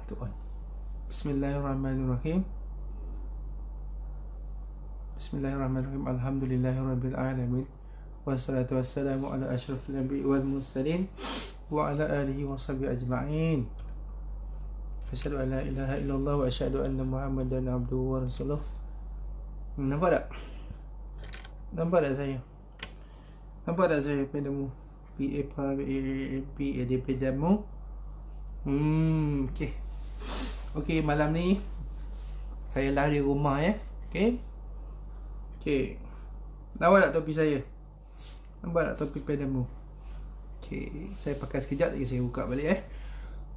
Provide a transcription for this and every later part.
Tu on. Bismillahirrahmanirrahim. Bismillahirrahmanirrahim. Alhamdulillahirabbil alamin. Wassalatu wassalamu ala asyrafil anbiya'i wal mursalin wa ala alihi wa sahbihi ajma'in. Asyhadu an la ilaha illallah wa asyhadu anna Muhammadan abduhu wa rasuluh. Nampak tak? Nampak tak saya? Nampak tak saya pedamu? PA pedamu. Okey. Okey, malam ni saya lari rumah ya. Okey. Okey. Nampak tak topi saya? Nampak tak topi pedamu? Okey, saya pakai sekejap lagi saya buka balik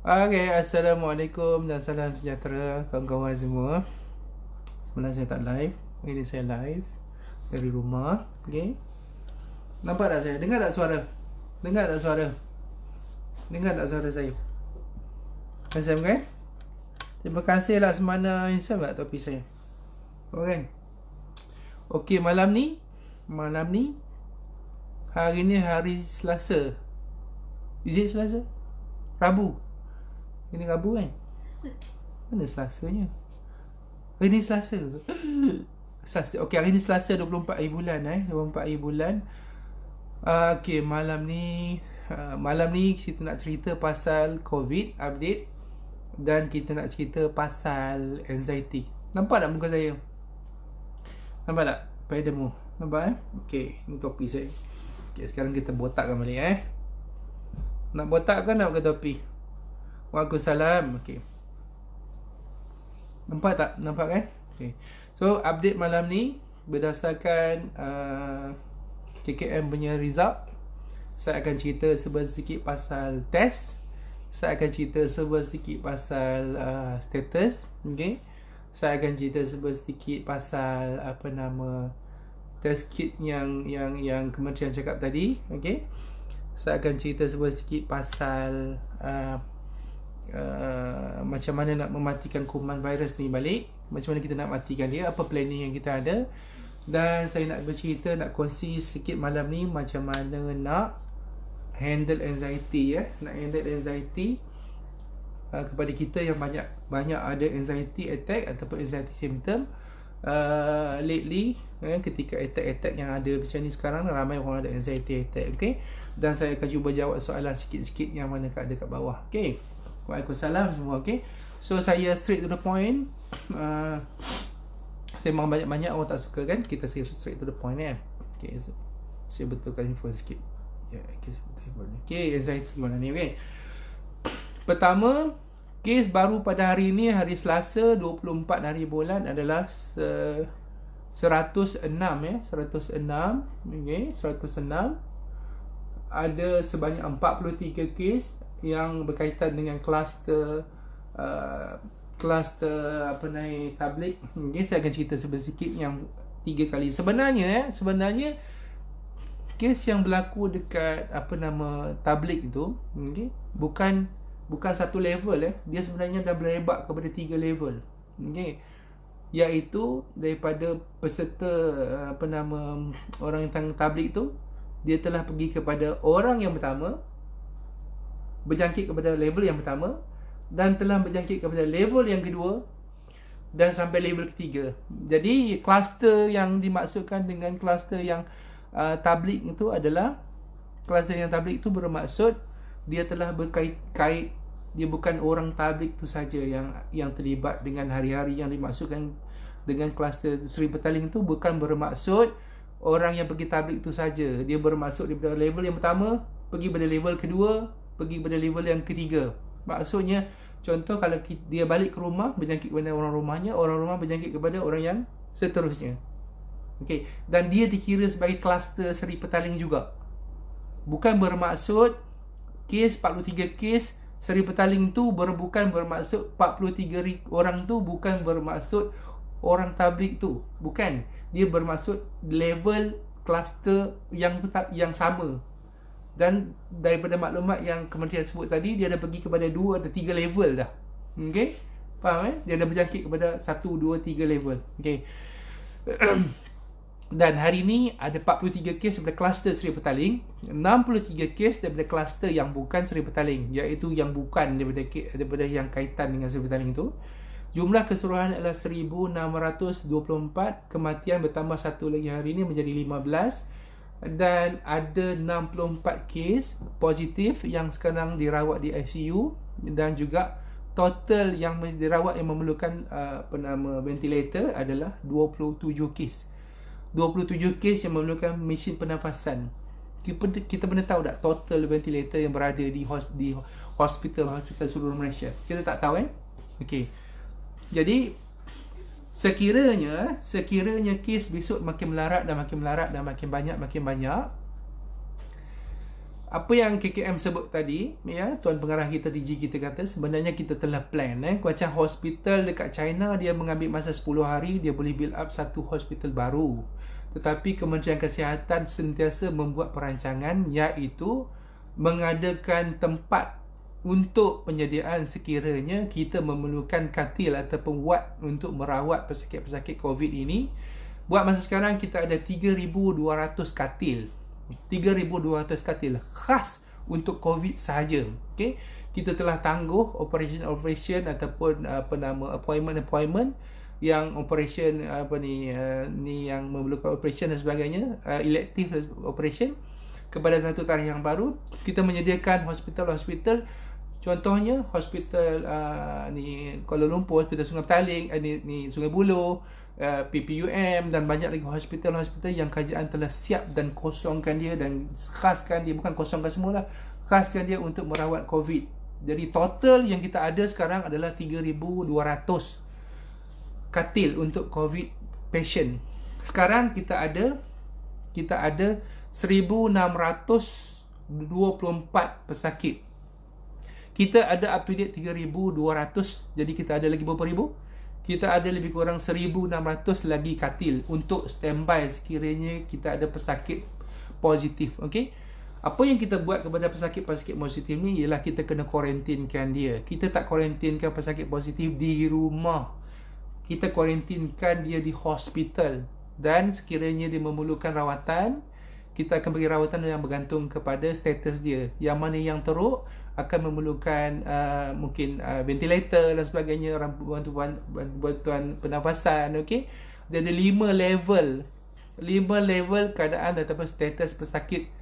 Okey, assalamualaikum dan salam sejahtera kawan-kawan semua. Sebenarnya saya tak live. Ini saya live dari rumah. Okey. Nampak tak saya? Dengar tak suara? Dengar tak suara? Dengar tak suara saya? Handsome kan? Terima kasih lah semana handsome tak topi saya. Kan? Okey, malam ni hari ni hari Selasa. Is it Selasa? Rabu. Ini Rabu kan? Mana Selasanya? Hari ni Selasa. Selasa. Okey, hari ni Selasa 24 hari bulan 24 hari bulan. Okey, malam ni kita nak cerita pasal COVID update dan kita nak cerita pasal anxiety. Nampak tak muka saya? Nampak tak? Pedamu. Nampak Okey, ini topi saya. Okey, sekarang kita botakkan balik Nak botak kan nak pakai topi? Waalaikumsalam. Okey. Nampak tak? Nampak kan? Okey. So, update malam ni berdasarkan KKM punya result. Saya akan cerita sedikit pasal test. Saya akan cerita sedikit pasal status. Okey. Saya akan cerita sedikit pasal test kit yang kementerian cakap tadi. Okey. Saya akan cerita sedikit pasal macam mana nak mematikan kuman virus ni balik. Macam mana kita nak matikan dia, apa planning yang kita ada. Dan saya nak bercerita, nak kongsi sikit malam ni macam mana nak handle anxiety nak handle anxiety kepada kita yang banyak ada anxiety attack ataupun anxiety symptom lately ketika attack yang ada macam ni sekarang, ramai orang ada anxiety attack. Okay? Dan saya akan cuba jawab soalan sikit-sikit yang mana ada kat bawah. Okay? Waalaikumsalam semua. Okay? So saya straight to the point. Saya memang banyak orang tak suka kan, kita straight to the point Okay, saya betulkan info sikit. Okay, anxiety mana ni. Okay, pertama, kes baru pada hari ini, hari Selasa 24 hari bulan adalah 106 106. Okay, 106. Ada sebanyak 43 kes yang berkaitan dengan kluster tabligh. Okay, saya akan cerita sedikit yang 3 kali. Sebenarnya kes yang berlaku dekat tabligh tu, okay, bukan satu level dia sebenarnya dah berebak kepada 3 level. Okay, iaitu daripada peserta orang yang tabligh tu, dia telah pergi kepada orang yang pertama, berjangkit kepada level yang pertama, dan telah berjangkit kepada level yang kedua dan sampai level ketiga. Jadi kluster yang dimaksudkan dengan kluster yang tabligh itu adalah kluster yang tabligh itu bermaksud dia telah berkait, dia bukan orang tabligh itu saja yang terlibat dengan hari-hari yang dimaksudkan dengan kluster Seri Petaling itu. Bukan bermaksud orang yang pergi tabligh itu saja. Dia bermaksud daripada level yang pertama pergi pada level kedua, pergi pada level yang ketiga. Maksudnya, contoh kalau dia balik ke rumah, berjangkit kepada orang rumahnya, orang rumah berjangkit kepada orang yang seterusnya. Okey, dan dia dikira sebagai kluster Seri Petaling juga. Bukan bermaksud kes 43 kes Seri Petaling tu bukan bermaksud 43 orang tu bukan bermaksud orang tabligh tu. Bukan. Dia bermaksud level kluster yang sama. Dan daripada maklumat yang kementerian sebut tadi, dia dah pergi kepada 2 atau 3 level dah. Okey? Faham Dia dah berjangkit kepada 1, 2, 3 level. Okey. Dan hari ni ada 43 kes daripada kluster Seri Petaling, 63 kes daripada kluster yang bukan Seri Petaling, iaitu yang bukan daripada yang kaitan dengan Seri Petaling itu. Jumlah keseluruhan adalah 1624, kematian bertambah satu lagi hari ini menjadi 15, dan ada 64 kes positif yang sekarang dirawat di ICU, dan juga total yang dirawat yang memerlukan ventilator adalah 27 kes. 27 kes yang memerlukan mesin pernafasan. Kita pernah tahu tak total ventilator yang berada di hospital seluruh Malaysia? Kita tak tahu Okey. Jadi sekiranya kes besok makin melarat dan makin banyak, apa yang KKM sebut tadi, tuan pengarah kita, DG kita kata, sebenarnya kita telah plan macam hospital dekat China, dia mengambil masa 10 hari, dia boleh build up satu hospital baru. Tetapi Kementerian Kesihatan sentiasa membuat perancangan, iaitu mengadakan tempat untuk penyediaan sekiranya kita memerlukan katil ataupun wad untuk merawat pesakit-pesakit COVID ini. Buat masa sekarang kita ada 3,200 katil. 3,200 katil khas untuk COVID sahaja. Okey, kita telah tangguh operation ataupun appointment yang operation ni yang memerlukan operation dan sebagainya, elective operation kepada satu tarikh yang baru. Kita menyediakan hospital, contohnya hospital ni Kuala Lumpur, hospital Sungai Petaling, ni Sungai Buloh, PPUM, dan banyak lagi hospital yang kerajaan telah siap dan kosongkan dia, dan khaskan dia, bukan kosongkan semula, khaskan dia untuk merawat COVID. Jadi total yang kita ada sekarang adalah 3,200 katil untuk COVID patient. Sekarang kita ada 1,624 pesakit. Kita ada up to date 3,200. Jadi kita ada lagi berapa ribu? Kita ada lebih kurang 1,600 lagi katil untuk standby sekiranya kita ada pesakit positif. Okey. Apa yang kita buat kepada pesakit-pesakit positif ni ialah kita kena kuarantinkan dia. Kita tak kuarantinkan pesakit positif di rumah. Kita kuarantinkan dia di hospital. Dan sekiranya dia memerlukan rawatan, kita akan bagi rawatan yang bergantung kepada status dia. Yang mana yang teruk akan memerlukan mungkin ventilator dan sebagainya, bantuan pernafasan. Okey. Dia ada 5 level keadaan ataupun status pesakit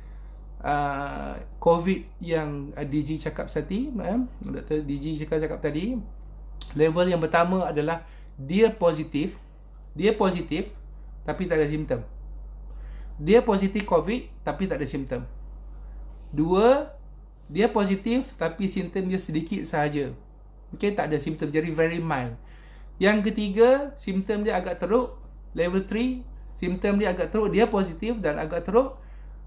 COVID yang DG cakap tadi, Dr. DG cakap tadi. Level yang pertama adalah dia positif tapi tak ada simptom. Dia positif COVID tapi tak ada simptom. 2, dia positif tapi simptom dia sedikit sahaja. Okey, tak ada simptom, jadi very mild. Yang ketiga, simptom dia agak teruk. Level 3, simptom dia agak teruk, dia positif dan agak teruk,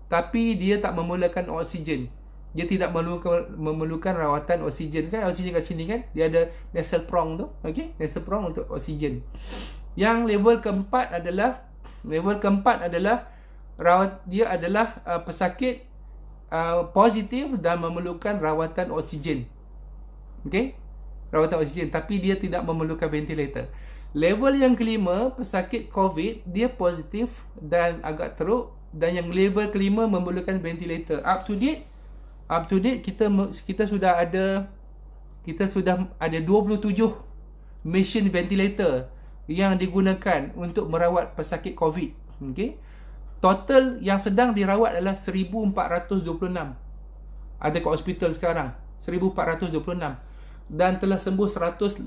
tapi dia tak memerlukan oksigen. Dia tidak memerlukan rawatan oksigen. Kan oksigen kat sini kan, dia ada nasal prong tu. Okey, nasal prong untuk oksigen. Yang level keempat adalah dia adalah pesakit positif dan memerlukan rawatan oksigen. Okey, rawatan oksigen, tapi dia tidak memerlukan ventilator. Level yang kelima, pesakit COVID, dia positif dan agak teruk, dan yang level kelima memerlukan ventilator. Up to date kita sudah ada 27 mesin ventilator yang digunakan untuk merawat pesakit COVID. Okey. Total yang sedang dirawat adalah 1,426. Ada kat hospital sekarang 1,426, dan telah sembuh 183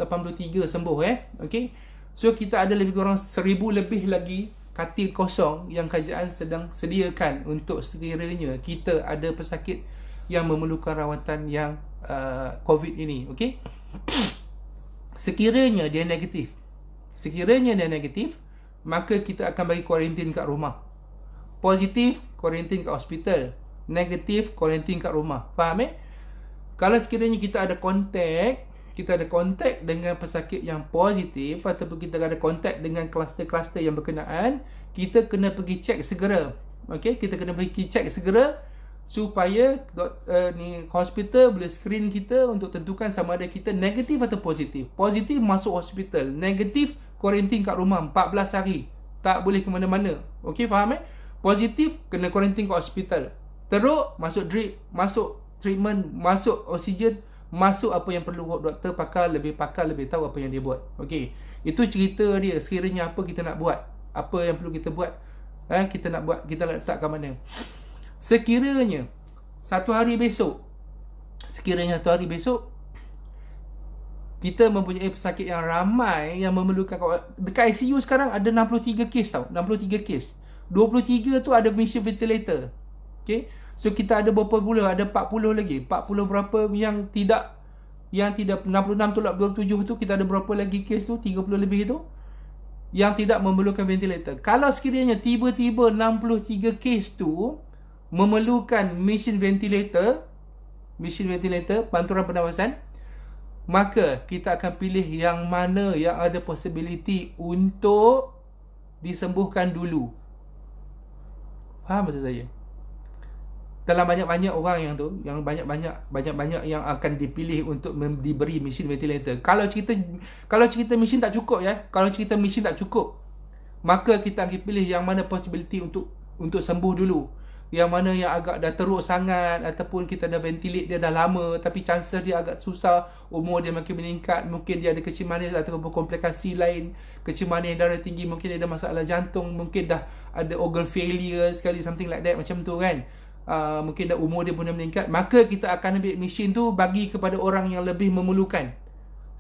sembuh. Okey. So kita ada lebih kurang 1,000 lebih lagi katil kosong yang kerajaan sedang sediakan untuk sekiranya kita ada pesakit yang memerlukan rawatan yang COVID ini. Okey. Sekiranya dia negatif, maka kita akan bagi kuarantin kat rumah. Positif, kuarantin kat hospital. Negatif, kuarantin kat rumah. Faham Kalau sekiranya kita ada kontak dengan pesakit yang positif, ataupun kita ada kontak dengan kluster-kluster yang berkenaan, kita kena pergi cek segera. Okey, kita kena pergi cek segera supaya hospital boleh screen kita untuk tentukan sama ada kita negatif atau positif. Positif masuk hospital, negatif kuarantin kat rumah 14 hari. tak boleh ke mana-mana. Okey, faham Positif, kena quarantine kat hospital. Teruk, masuk drip, masuk treatment, masuk oksigen, masuk apa yang perlu doktor pakar, lebih tahu apa yang dia buat. Okey, itu cerita dia. Sekiranya apa kita nak buat, apa yang perlu kita buat, kita nak buat, kita nak letak kat mana. Sekiranya satu hari besok kita mempunyai pesakit yang ramai yang memerlukan, dekat ICU sekarang ada 63 kes tau, 63 kes. 23 tu ada mission ventilator. Okay, so kita ada berapa puluh, ada 40 lagi, 40 berapa yang tidak 66 tolak 27 tu, kita ada berapa lagi kes tu, 30 lebih tu yang tidak memerlukan ventilator. Kalau sekiranya tiba-tiba 63 kes tu memerlukan mission ventilator, bantuan pernafasan, maka kita akan pilih yang mana yang ada possibility untuk disembuhkan dulu. Faham maksud saya? Dalam banyak-banyak orang yang banyak-banyak yang akan dipilih untuk diberi mesin ventilator. Kalau cerita mesin tak cukup maka kita akan pilih yang mana possibility untuk sembuh dulu. Yang mana yang agak dah teruk sangat, ataupun kita dah ventilate dia dah lama tapi chances dia agak susah, umur dia makin meningkat, mungkin dia ada kencing manis ataupun komplikasi lain, kencing manis, darah tinggi, mungkin dia ada masalah jantung, mungkin dah ada organ failure sekali, something like that, macam tu kan. Mungkin dah umur dia pun dah meningkat, maka kita akan ambil mesin tu bagi kepada orang yang lebih memerlukan,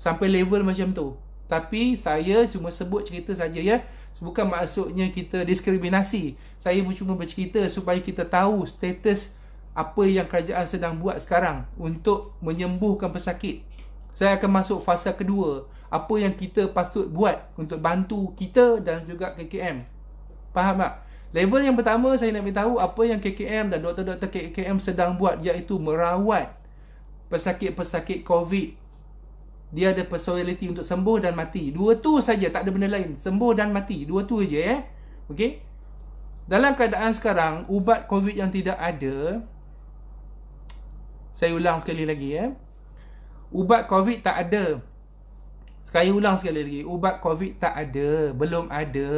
sampai level macam tu. Tapi saya cuma sebut cerita saja ya. Bukan maksudnya kita diskriminasi. Saya cuma bercerita supaya kita tahu status apa yang kerajaan sedang buat sekarang untuk menyembuhkan pesakit. Saya akan masuk fasa kedua, apa yang kita patut buat untuk bantu kita dan juga KKM. Faham tak? Level yang pertama, saya nak beritahu apa yang KKM dan doktor-doktor KKM sedang buat, iaitu merawat pesakit-pesakit COVID. Dia ada possibility untuk sembuh dan mati. Dua tu saja, tak ada benda lain. Sembuh dan mati, dua tu je Okey. Dalam keadaan sekarang, ubat COVID yang tidak ada. Saya ulang sekali lagi ubat COVID tak ada. Saya ulang sekali lagi, ubat COVID tak ada, belum ada.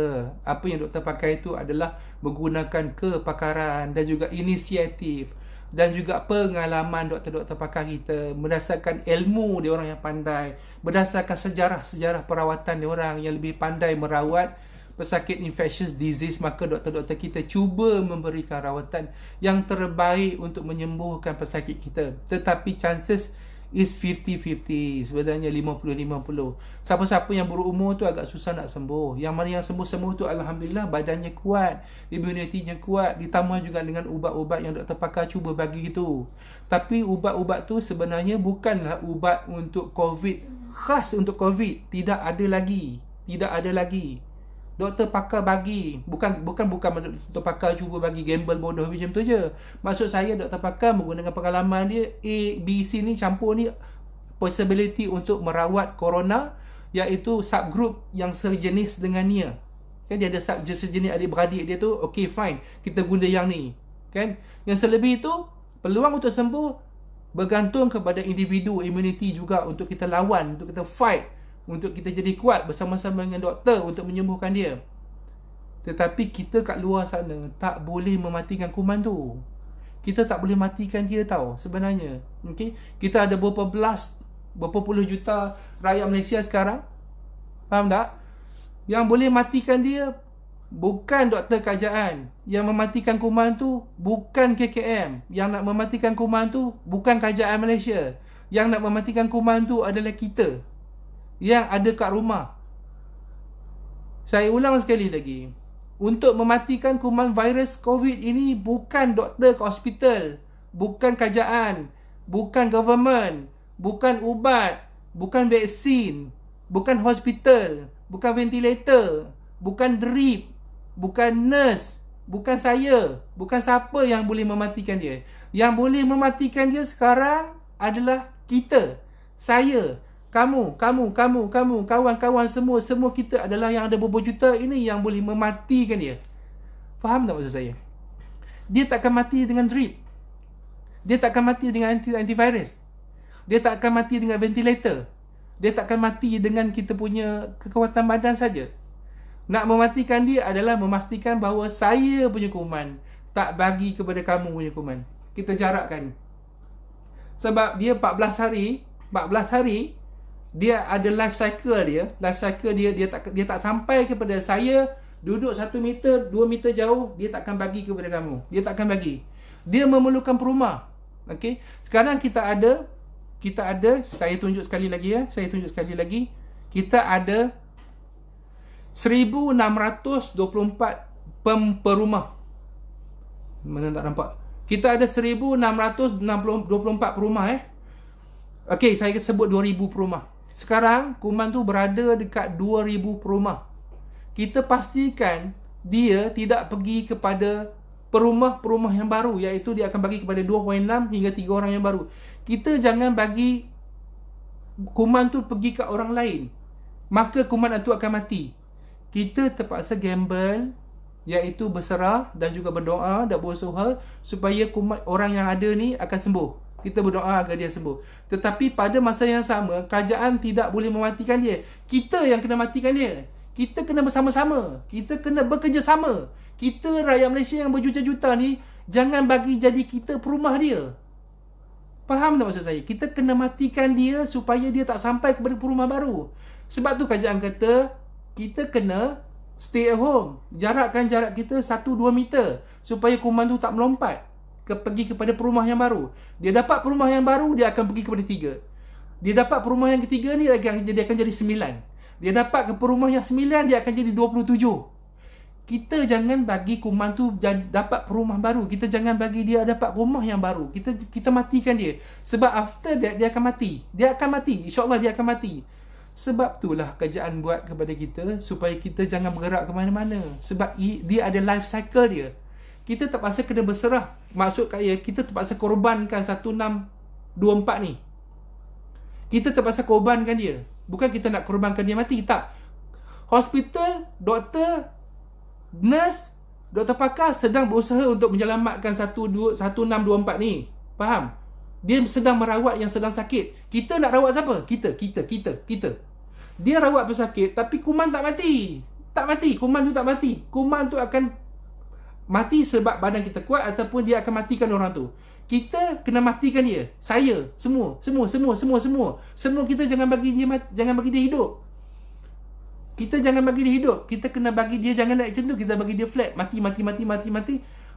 Apa yang doktor pakai itu adalah menggunakan kepakaran dan juga inisiatif dan juga pengalaman doktor-doktor pakar kita, berdasarkan ilmu dia orang yang pandai, berdasarkan sejarah perawatan dia orang yang lebih pandai merawat pesakit infectious disease. Maka doktor-doktor kita cuba memberikan rawatan yang terbaik untuk menyembuhkan pesakit kita. Tetapi chances is 50-50, sebenarnya 50-50. Siapa-siapa yang berumur tu agak susah nak sembuh. Yang mana yang sembuh-sembuh tu alhamdulillah badannya kuat, immunity-nya kuat, ditambah juga dengan ubat-ubat yang doktor pakar cuba bagi itu. Tapi ubat-ubat tu sebenarnya bukanlah ubat untuk COVID, khas untuk COVID. Tidak ada lagi. Doktor pakar bagi, bukan doktor pakar cuba bagi gamble bodoh macam tu je. Maksud saya doktor pakar menggunakan pengalaman dia, A, B, C ni campur ni possibility untuk merawat corona, iaitu subgroup yang sejenis dengannya. Kan dia ada sejenis adik-beradik dia tu, okay fine, kita guna yang ni. Kan? Yang selebih itu peluang untuk sembuh bergantung kepada individu, immunity juga untuk kita lawan, untuk kita fight, untuk kita jadi kuat bersama-sama dengan doktor untuk menyembuhkan dia. Tetapi kita kat luar sana tak boleh mematikan kuman tu. Kita tak boleh matikan dia tau sebenarnya. Okay? Kita ada berapa puluh juta rakyat Malaysia sekarang. Faham tak? Yang boleh matikan dia bukan doktor kerajaan. Yang mematikan kuman tu bukan KKM. Yang nak mematikan kuman tu bukan kerajaan Malaysia. Yang nak mematikan kuman tu adalah kita yang ada kat rumah. Saya ulang sekali lagi, untuk mematikan kuman virus COVID ini bukan doktor ke hospital, bukan kerajaan, bukan government, bukan ubat, bukan vaksin, bukan hospital, bukan ventilator, bukan drip, bukan nurse, bukan saya, bukan siapa yang boleh mematikan dia. Yang boleh mematikan dia sekarang adalah kita, saya, kamu, kawan-kawan semua kita adalah yang ada berapa juta ini yang boleh mematikan dia. Faham tak maksud saya? Dia tak akan mati dengan drip. Dia tak akan mati dengan antivirus. Dia tak akan mati dengan ventilator. Dia tak akan mati dengan kita punya kekuatan badan saja. Nak mematikan dia adalah memastikan bahawa saya punya kuman tak bagi kepada kamu punya kuman. Kita jarakkan. Sebab dia 14 hari dia ada life cycle dia. Life cycle dia tak sampai kepada saya. Duduk 1 meter, 2 meter jauh, dia takkan bagi kepada kamu. Dia takkan bagi. Dia memerlukan perumah. Okey. Sekarang kita ada, saya tunjuk sekali lagi ya. Kita ada 1624 perumah. Mana tak nampak? Kita ada 1624 perumah Okey, saya sebut 2000 perumah. Sekarang kuman tu berada dekat 2000 perumah. Kita pastikan dia tidak pergi kepada perumah-perumah yang baru, iaitu dia akan bagi kepada 2.6 hingga 3 orang yang baru. Kita jangan bagi kuman tu pergi ke orang lain, maka kuman itu akan mati. Kita terpaksa gamble, iaitu berserah dan juga berdoa dan berusaha supaya kuman orang yang ada ni akan sembuh. Kita berdoa agar dia sembuh. Tetapi pada masa yang sama, kerajaan tidak boleh mematikan dia. Kita yang kena matikan dia. Kita kena bersama-sama. Kita kena bekerjasama. Kita rakyat Malaysia yang berjuta-juta ni, jangan bagi jadi kita perumah dia. Faham tak maksud saya? Kita kena matikan dia supaya dia tak sampai kepada perumah baru. Sebab tu kerajaan kata, kita kena stay at home. Jarakkan jarak kita 1-2 meter supaya kuman tu tak melompat pergi kepada perumah yang baru. Dia dapat perumah yang baru, dia akan pergi kepada 3. Dia dapat perumah yang ketiga ni, dia akan jadi 9. Dia dapat ke perumah yang 9, dia akan jadi 27. Kita jangan bagi kuman tu dapat perumah baru. Kita jangan bagi dia dapat rumah yang baru. Kita matikan dia. Sebab after that, dia akan mati. Dia akan mati. InsyaAllah dia akan mati. Sebab itulah kerajaan buat kepada kita, supaya kita jangan bergerak ke mana-mana. Sebab dia ada life cycle dia. Kita terpaksa kena berserah. Maksud kita terpaksa korbankan 1624 ni. Kita terpaksa korbankan dia. Bukan kita nak korbankan dia mati, tak. Hospital, doktor, nurse, doktor pakar sedang berusaha untuk menyelamatkan 1624 ni. Faham? Dia sedang merawat yang sedang sakit. Kita nak rawat siapa? Kita. Dia rawat pesakit, tapi kuman tak mati. Tak mati, kuman tu tak mati. Kuman tu akan mati sebab badan kita kuat, ataupun dia akan matikan orang tu. Kita kena matikan dia. Saya, semua kita jangan bagi dia hidup. Kita jangan bagi dia hidup. Kita kena bagi dia, jangan naik macam tu, kita bagi dia flat. Mati.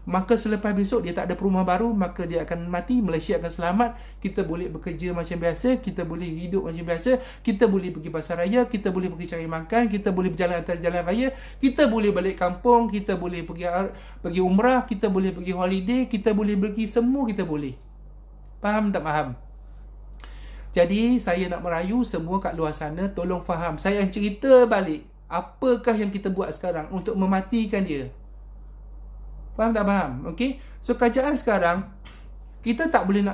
Maka selepas besok dia tak ada perumah baru, maka dia akan mati. Malaysia akan selamat. Kita boleh bekerja macam biasa, kita boleh hidup macam biasa, kita boleh pergi pasar raya, kita boleh pergi cari makan, kita boleh berjalan atas jalan raya, kita boleh balik kampung, kita boleh pergi umrah, kita boleh pergi holiday, kita boleh pergi semua, kita boleh. Faham tak faham? Jadi saya nak merayu semua kat luar sana, tolong faham. Saya cerita balik apakah yang kita buat sekarang untuk mematikan dia. Faham tak faham? Okey. So kerajaan sekarang, kita tak boleh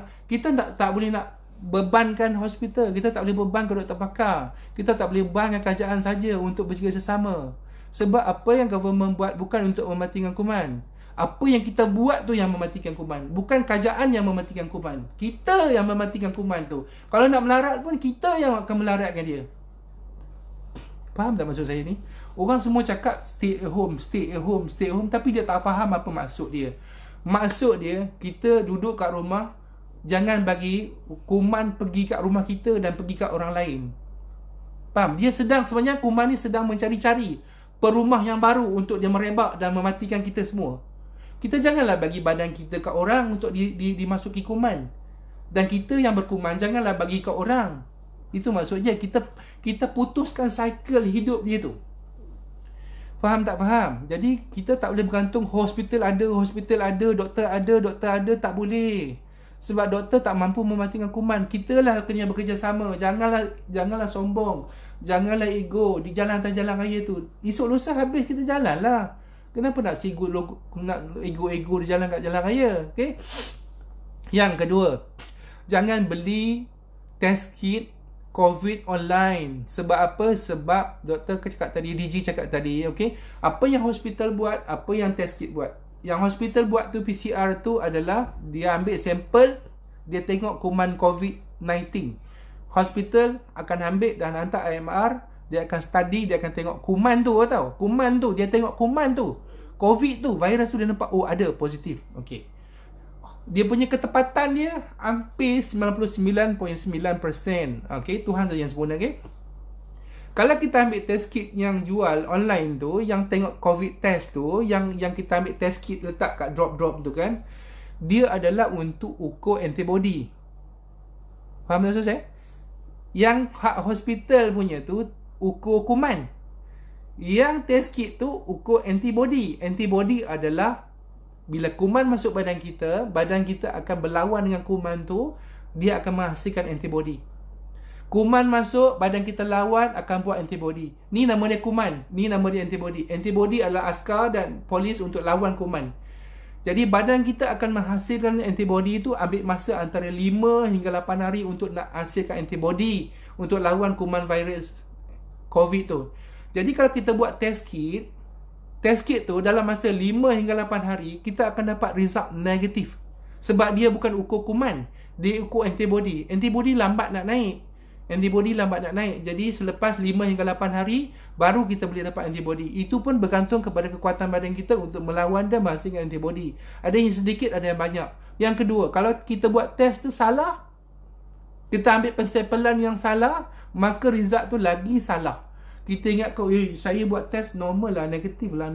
nak bebankan hospital, kita tak boleh bebankan doktor pakar, kita tak boleh bebankan kerajaan saja untuk bekerjasama. Sebab apa yang government buat bukan untuk mematikan kuman. Apa yang kita buat tu yang mematikan kuman. Bukan kerajaan yang mematikan kuman. Kita yang mematikan kuman tu. Kalau nak melarat pun, kita yang akan melaratkan dia. Faham tak maksud saya ni? Orang semua cakap stay at home, tapi dia tak faham apa maksud dia. Maksud dia, kita duduk kat rumah, jangan bagi kuman pergi kat rumah kita dan pergi kat orang lain. Faham? Sebenarnya kuman ni sedang mencari-cari perumah yang baru untuk dia merebak dan mematikan kita semua. Kita janganlah bagi badan kita kat orang untuk dimasuki kuman. Dan kita yang berkuman, janganlah bagi kat orang. Itu maksudnya kita putuskan cycle hidup dia tu. Faham tak faham? Jadi kita tak boleh bergantung hospital ada, doktor ada, tak boleh. Sebab doktor tak mampu mematikan kuman. Kita lah kena bekerjasama. Janganlah sombong. Janganlah ego di jalan atas jalan raya tu. Esok lusa habis kita jalan lah. Kenapa nak ego di jalan kat jalan raya? Okay? Yang kedua, jangan beli test kit COVID online. Sebab apa? Sebab doktor cakap tadi, DG cakap tadi, okay? Apa yang hospital buat, apa yang test kit buat. Yang hospital buat tu, PCR tu adalah dia ambil sampel, dia tengok kuman COVID-19. Hospital akan ambil dan hantar IMR, Dia akan study, dia akan tengok kuman tu tau. Kuman tu, dia tengok kuman tu. COVID tu, virus tu dia nampak, oh ada positif. Okey. Dia punya ketepatan dia hampir 99.9%. Okey, Tuhan saja yang sempurna, okey. Kalau kita ambil test kit yang jual online tu, yang tengok COVID test tu, yang kita ambil test kit letak kat drop-drop tu kan, dia adalah untuk ukur antibody. Faham maksud saya? Yang hospital punya tu ukur kuman. Yang test kit tu ukur antibody. Antibody adalah bila kuman masuk badan kita akan berlawan dengan kuman tu, dia akan menghasilkan antibody. Kuman masuk, badan kita lawan, akan buat antibody. Ni nama dia kuman, ni nama dia antibody. Antibody adalah askar dan polis untuk lawan kuman. Jadi badan kita akan menghasilkan antibody itu, ambil masa antara 5 hingga 8 hari untuk nak hasilkan antibody untuk lawan kuman virus COVID tu. Jadi kalau kita buat test kit tu dalam masa 5 hingga 8 hari, kita akan dapat result negatif. Sebab dia bukan ukur kuman, dia ukur antibody. Antibody lambat nak naik. Jadi selepas 5 hingga 8 hari baru kita boleh dapat antibody. Itu pun bergantung kepada kekuatan badan kita untuk melawan dan menghasilkan antibody. Ada yang sedikit, ada yang banyak. Yang kedua, kalau kita buat test tu salah, kita ambil pensampelan yang salah, maka result tu lagi salah. Kita ingat saya buat test normal lah, negatif lah,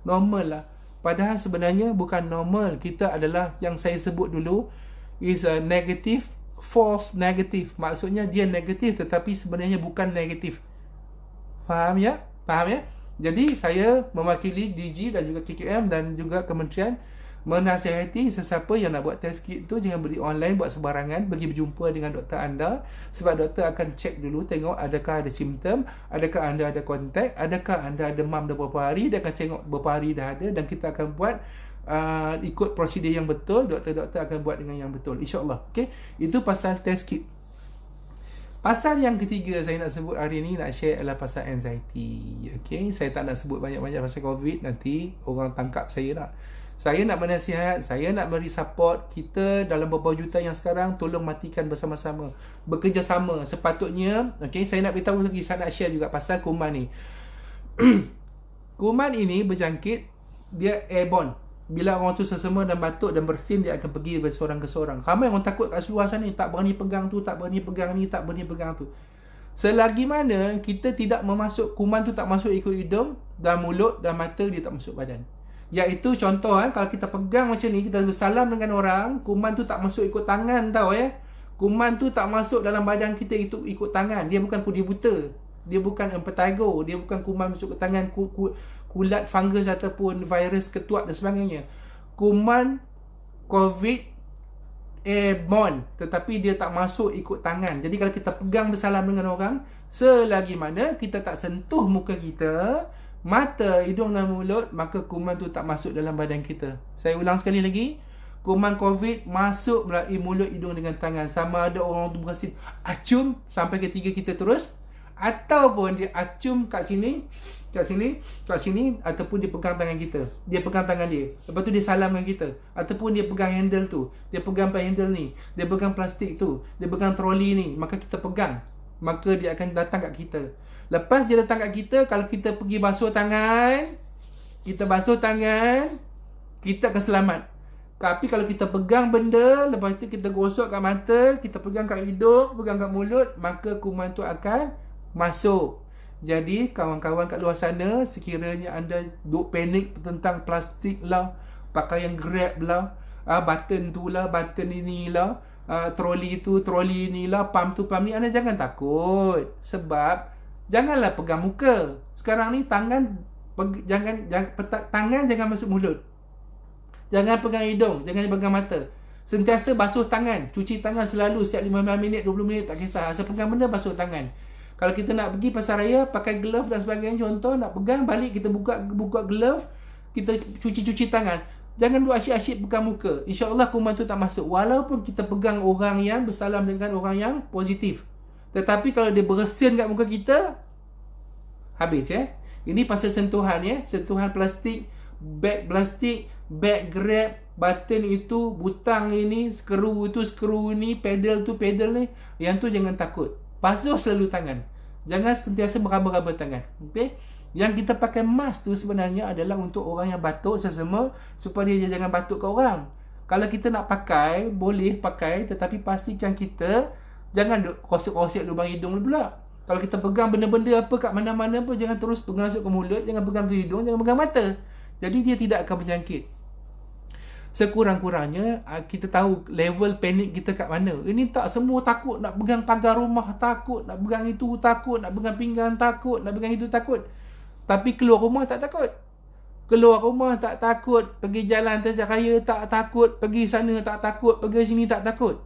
normal lah. Padahal sebenarnya bukan normal. Kita adalah yang saya sebut dulu is a negative, false negative. Maksudnya dia negatif tetapi sebenarnya bukan negatif. Faham ya? Jadi saya mewakili DG dan juga KKM dan juga kementerian menasihati sesiapa yang nak buat test kit tu jangan beli online, buat sebarangan, pergi berjumpa dengan doktor anda, sebab doktor akan cek dulu, tengok adakah ada simptom, adakah anda ada kontak, adakah anda demam dah berapa hari, dia akan tengok berapa hari dah ada, dan kita akan buat ikut prosedur yang betul. Doktor-doktor akan buat dengan yang betul, insyaAllah. Okay? Itu pasal test kit. Pasal yang ketiga saya nak sebut hari ni, nak share adalah pasal anxiety. Okay? Saya tak nak sebut banyak-banyak pasal COVID, nanti orang tangkap saya lah. Saya nak menasihat, saya nak beri support. Kita dalam beberapa juta yang sekarang, tolong matikan bersama-sama, bekerjasama. Sepatutnya, okay, saya nak beritahu lagi, saya nak share juga pasal kuman ni. Kuman ini berjangkit, dia airborne. Bila orang tu sesama dan batuk dan bersin, dia akan pergi dari seorang ke seorang. Ramai orang takut kat seluar sana ni, tak berani pegang tu, tak berani pegang ni, tak berani pegang tu. Selagi mana kita tidak memasuk, kuman tu tak masuk ikut hidung dan mulut dan mata, dia tak masuk badan. Iaitu contoh kalau kita pegang macam ni, kita bersalam dengan orang, kuman tu tak masuk ikut tangan tau Kuman tu tak masuk dalam badan kita itu ikut tangan. Dia bukan kudi buta, dia bukan impetigo, dia bukan kuman masuk ke tangan, kulat fungus ataupun virus ketuak dan sebagainya. Kuman COVID airborne, tetapi dia tak masuk ikut tangan. Jadi kalau kita pegang bersalam dengan orang, selagi mana kita tak sentuh muka kita, mata, hidung dan mulut, maka kuman tu tak masuk dalam badan kita. Saya ulang sekali lagi, kuman COVID masuk melalui mulut, hidung dengan tangan. Sama ada orang tu berhasil acum sampai ke tiga kita terus, ataupun dia acum kat sini, ataupun dia pegang tangan kita, dia pegang tangan dia, lepas tu dia salam dengan kita, ataupun dia pegang handle tu, dia pegang handle ni, dia pegang plastik tu, dia pegang troli ni, maka kita pegang, maka dia akan datang kat kita. Lepas dia datang kat kita, kalau kita pergi basuh tangan, kita akan selamat. Tapi kalau kita pegang benda, lepas tu kita gosok kat mata, kita pegang kat hidung, pegang kat mulut, maka kuman tu akan masuk. Jadi kawan-kawan kat luar sana, sekiranya anda duk panik tentang plastik lah, pakaian Grab lah, button tu lah, button inilah, troli tu, troli inilah, pump tu, pump ni, anda jangan takut. Sebab janganlah pegang muka. Sekarang ni tangan jangan masuk mulut. Jangan pegang hidung, jangan pegang mata. Sentiasa basuh tangan, cuci tangan selalu setiap 15 minit, 20 minit, tak kisah. Asal pegang benda, basuh tangan. Kalau kita nak pergi pasar raya, pakai glove dan sebagainya, contoh nak pegang balik, kita buka glove, kita cuci tangan. Jangan duk asyik-asyik pegang muka. InsyaAllah kuman tu tak masuk. Walaupun kita pegang orang yang bersalam dengan orang yang positif. Tetapi kalau dia bersin kat muka kita, habis Ini pasal sentuhan sentuhan plastik, beg Grab, button itu, butang ini, skru itu, skru ni, pedal tu, pedal ni. Yang tu jangan takut. Basuh selalu tangan. Jangan sentiasa meraba-raba tangan. Okey? Yang kita pakai mask tu sebenarnya adalah untuk orang yang batuk sesama, supaya dia jangan batuk ke orang. Kalau kita nak pakai, boleh pakai, tetapi pastikan kita jangan duk kosek-kosek lubang hidung pula. Kalau kita pegang benda-benda apa kat mana-mana pun, jangan terus pegang masuk ke mulut, jangan pegang ke hidung, jangan pegang mata. Jadi dia tidak akan berjangkit. Sekurang-kurangnya kita tahu level panik kita kat mana. Ini tak semua takut nak pegang pagar rumah, takut nak pegang itu, takut nak pegang pinggang, takut nak pegang itu, takut. Tapi keluar rumah tak takut. Keluar rumah tak takut, pergi jalan terjak raya tak takut, pergi sana tak takut, pergi sini tak takut.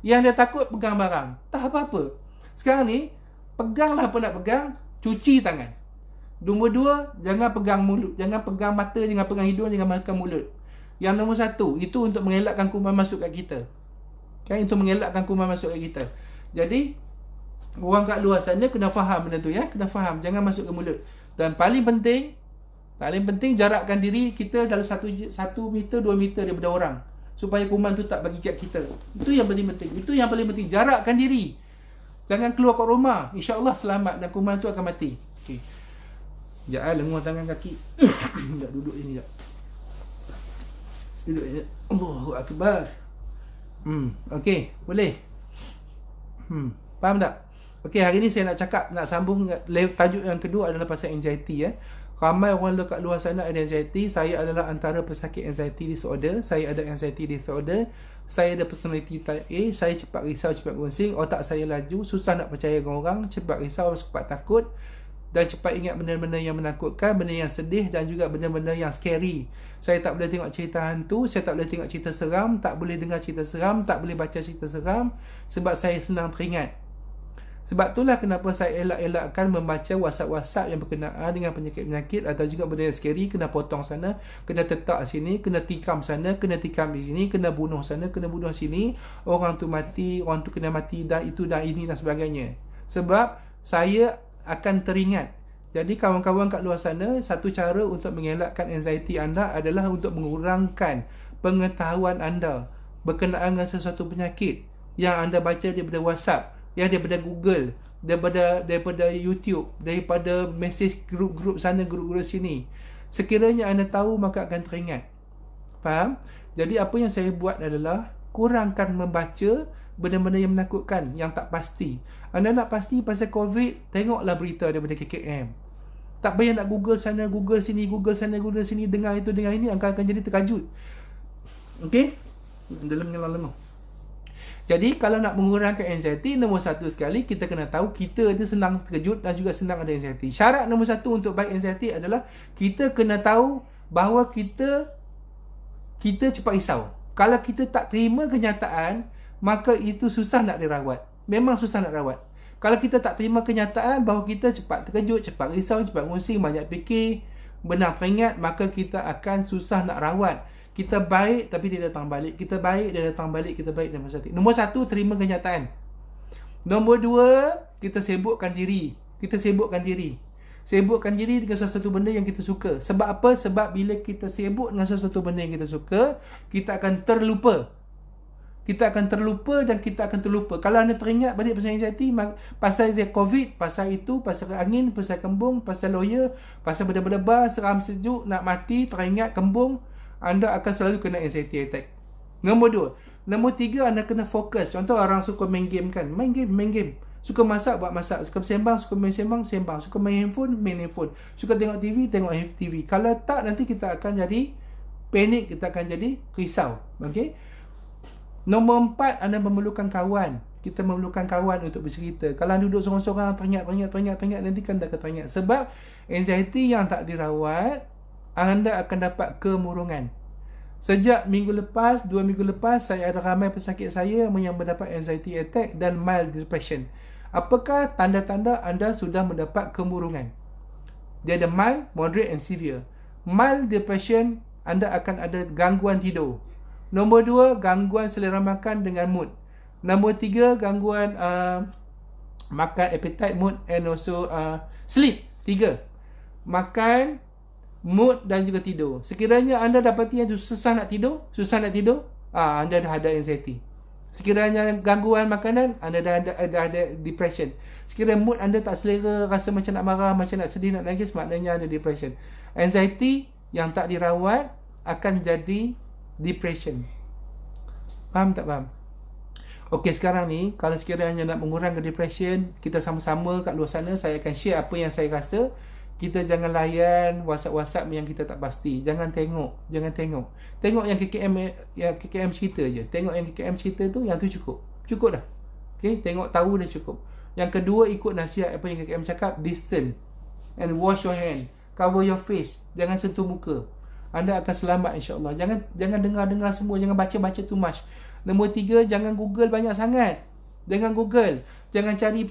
Yang dia takut pegang barang. Tak apa-apa. Sekarang ni peganglah apa nak pegang, cuci tangan. Nombor 2, jangan pegang mulut, jangan pegang mata, jangan pegang hidung, jangan pegang mulut. Yang nombor 1, itu untuk mengelakkan kuman masuk kat kita. Kan, untuk mengelakkan kuman masuk kat kita. Jadi orang kat luar sana kena faham benda tu ya, kena faham, jangan masuk ke mulut. Dan paling penting jarakkan diri kita dalam 1 meter 2 meter daripada orang, supaya kuman tu tak bagi kat kita. Itu yang paling penting. Itu yang paling penting, jarakkan diri. Jangan keluar kat rumah, insya-Allah selamat dan kuman tu akan mati. Okey. Sekejap lengur tangan kaki. Sekejap duduk sini sekejap. Duduk je. Allahu Akbar. Okey, boleh. Faham tak? Okey, hari ni saya nak sambung tajuk yang kedua adalah pasal anxiety ya. Ramai orang dekat luar sana ada anxiety. Saya adalah antara pesakit anxiety disorder. Saya ada anxiety disorder. Saya ada personality type A. Saya cepat risau, cepat berungsing. Otak saya laju, susah nak percaya dengan orang, cepat risau, cepat takut, dan cepat ingat benda-benda yang menakutkan, benda yang sedih dan juga benda-benda yang scary. Saya tak boleh tengok cerita hantu, saya tak boleh tengok cerita seram, tak boleh dengar cerita seram, tak boleh baca cerita seram, sebab saya senang teringat. Sebab itulah kenapa saya elak-elakkan membaca WhatsApp yang berkenaan dengan penyakit-penyakit atau juga benda yang scary. Kena potong sana, kena tetak sini, kena tikam sana, kena tikam di sini, kena bunuh sana, kena bunuh sini, orang tu mati, orang tu kena mati, dan itu dan ini dan sebagainya. Sebab saya akan teringat. Jadi kawan-kawan kat luar sana, satu cara untuk mengelakkan anxiety anda adalah untuk mengurangkan pengetahuan anda berkenaan dengan sesuatu penyakit yang anda baca daripada WhatsApp, yang daripada Google, daripada YouTube, daripada mesej grup-grup sana, grup-grup sini. Sekiranya anda tahu, maka akan teringat. Faham? Jadi apa yang saya buat adalah kurangkan membaca benda-benda yang menakutkan, yang tak pasti. Anda nak pasti pasal COVID, tengoklah berita daripada KKM. Tak payah nak Google sana, Google sini, Google sana, Google sini, dengar itu, dengar ini, akan jadi terkajut. Okey? Dalam lengan. Jadi kalau nak mengurangkan anxiety, nombor 1 sekali, kita kena tahu kita itu senang terkejut dan juga senang ada anxiety. Syarat nombor 1 untuk baik anxiety adalah kita kena tahu bahawa kita cepat risau. Kalau kita tak terima kenyataan, maka itu susah nak dirawat. Memang susah nak rawat. Kalau kita tak terima kenyataan bahawa kita cepat terkejut, cepat risau, cepat ngusing, banyak fikir, benar teringat, maka kita akan susah nak rawat. Kita baik tapi dia datang balik. Kita baik, dia datang balik. Kita baik, dia masuk. Nombor 1, terima kenyataan. Nombor 2, kita sibukkan diri. Sibukkan diri dengan sesuatu benda yang kita suka. Sebab apa? Sebab bila kita sibuk dengan sesuatu benda yang kita suka, kita akan terlupa. Dan kita akan terlupa. Kalau anda teringat balik pasal anxiety, pasal COVID, pasal itu, pasal angin, pasal kembung, pasal lawyer, pasal benda-benda bar, seram sejuk, nak mati, teringat kembung, anda akan selalu kena anxiety attack. Nombor 2. Nombor 3, anda kena fokus. Contoh orang suka main game kan. Main game. Suka masak, buat masak. Suka bersembang, sembang. Suka main handphone. Suka tengok TV, TV. Kalau tak, nanti kita akan jadi panik, kita akan jadi risau. Okey? Nombor 4, anda memerlukan kawan. Kita memerlukan kawan untuk bercerita. Kalau anda duduk sorang-sorang, teringat, nanti kan dah teringat. Sebab anxiety yang tak dirawat, anda akan dapat kemurungan. Sejak 2 minggu lepas, saya ada ramai pesakit saya yang mendapat anxiety attack dan mild depression. Apakah tanda-tanda anda sudah mendapat kemurungan? Dia ada mild, moderate and severe. Mild depression, anda akan ada gangguan tidur. Nombor 2, gangguan selera makan dengan mood. Nombor 3, gangguan makan, appetite, mood and also sleep. 3, makan, mood dan juga tidur. Sekiranya anda dapati yang susah nak tidur, anda dah ada anxiety. Sekiranya gangguan makanan, anda dah ada depression. Sekiranya mood anda tak selera, rasa macam nak marah, macam nak sedih, nak nangis, maknanya ada depression. Anxiety yang tak dirawat akan jadi depression. Faham tak faham? Okey, sekarang ni kalau sekiranya nak mengurangkan depression, kita sama-sama kat luar sana, saya akan share apa yang saya rasa. Kita jangan layan WhatsApp yang kita tak pasti. Jangan tengok. Tengok yang KKM cerita je. Tengok yang KKM cerita tu, yang tu cukup. Cukup dah. Okey, tengok tahu dah cukup. Yang kedua, ikut nasihat apa yang KKM cakap, distance and wash your hand. Cover your face. Jangan sentuh muka. Anda akan selamat insya-Allah. Jangan dengar semua, jangan baca too much. Nombor 3, jangan Google banyak sangat. Jangan Google. Jangan cari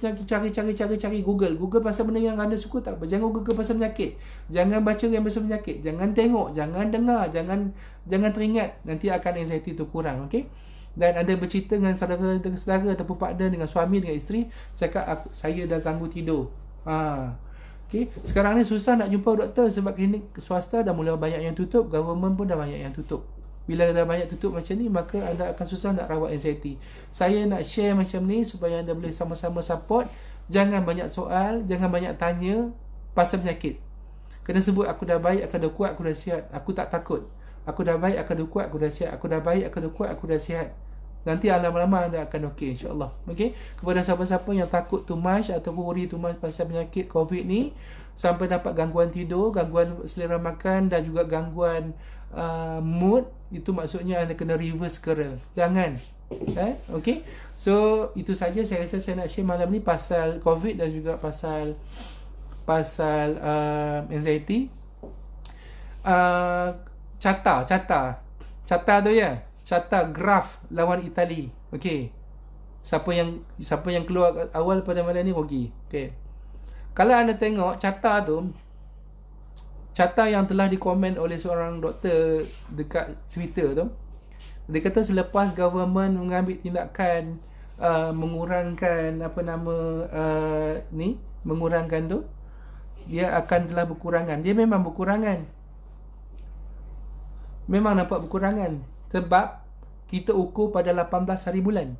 Google. Google pasal benda yang anda suka tak apa. Jangan Google pasal penyakit. Jangan baca yang pasal penyakit. Jangan tengok, jangan dengar, jangan teringat. Nanti akan anxiety tu kurang, okey? Dan anda bercerita dengan saudara ataupun partner, dengan suami, dengan isteri, cakap saya dah ganggu tidur. Okay. Sekarang ni susah nak jumpa doktor sebab klinik swasta dah mula banyak yang tutup, government pun dah banyak yang tutup. Bila dah banyak tutup macam ni, maka anda akan susah nak rawat anxiety. Saya nak share macam ni supaya anda boleh sama-sama support. Jangan banyak soal, jangan banyak tanya pasal penyakit. Kena sebut, aku dah baik, aku dah kuat, aku dah sihat. Aku tak takut. Aku dah baik, aku dah kuat, aku dah sihat. Aku dah baik, aku dah kuat, aku dah sihat. Nanti lama-lama anda akan okey, insya-Allah. Okey. Kepada siapa-siapa yang takut too much ataupun worry too much pasal penyakit COVID ni, sampai dapat gangguan tidur, gangguan selera makan dan juga gangguan mood, itu maksudnya anda kena reverse career. Jangan. Okey. So itu saja saya rasa saya nak share malam ni pasal COVID dan juga pasal anxiety. Carta tu ya. Carta graf lawan Itali. Okey. Siapa yang keluar awal pada malam ni rugi. Okey. Kalau anda tengok carta tu, carta yang telah dikomen oleh seorang doktor dekat Twitter tu, dia kata selepas government mengambil tindakan mengurangkan mengurangkan tu, dia akan telah berkurangan. Dia memang berkurangan. Memang nampak berkurangan. Sebab kita ukur pada 18 hari bulan.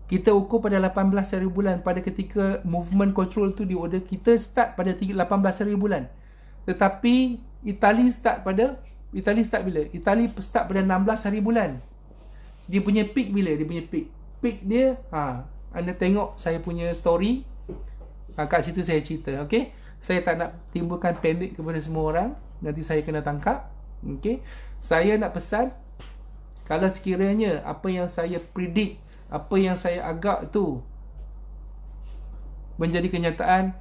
Kita ukur pada 18 hari bulan. Pada ketika movement control tu diorder, kita start pada 18 hari bulan. Tetapi Itali start bila? Itali start pada 16 hari bulan. Dia punya peak bila? Dia punya peak. Peak dia, anda tengok saya punya story. Kat situ saya cerita, okey? Saya tak nak timbulkan panik kepada semua orang. Nanti saya kena tangkap. Okey? Saya nak pesan, kalau sekiranya apa yang saya predict, apa yang saya agak tu menjadi kenyataan,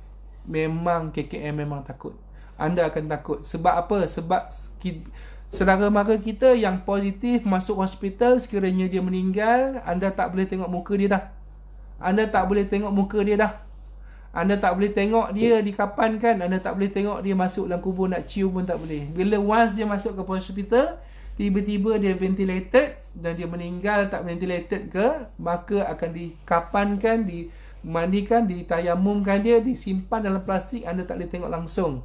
memang KKM memang takut. Anda akan takut. Sebab apa? Sebab saudara mara kita yang positif masuk hospital, sekiranya dia meninggal, anda tak boleh tengok muka dia dah. Anda tak boleh tengok muka dia dah. Anda tak boleh tengok dia dikapankan. Anda tak boleh tengok dia masuk dalam kubur, nak cium pun tak boleh. Bila once dia masuk ke hospital, tiba-tiba dia ventilated dan dia meninggal tak ventilated ke, maka akan dikapankan, dimandikan, ditayamumkan dia, disimpan dalam plastik, anda tak boleh tengok langsung.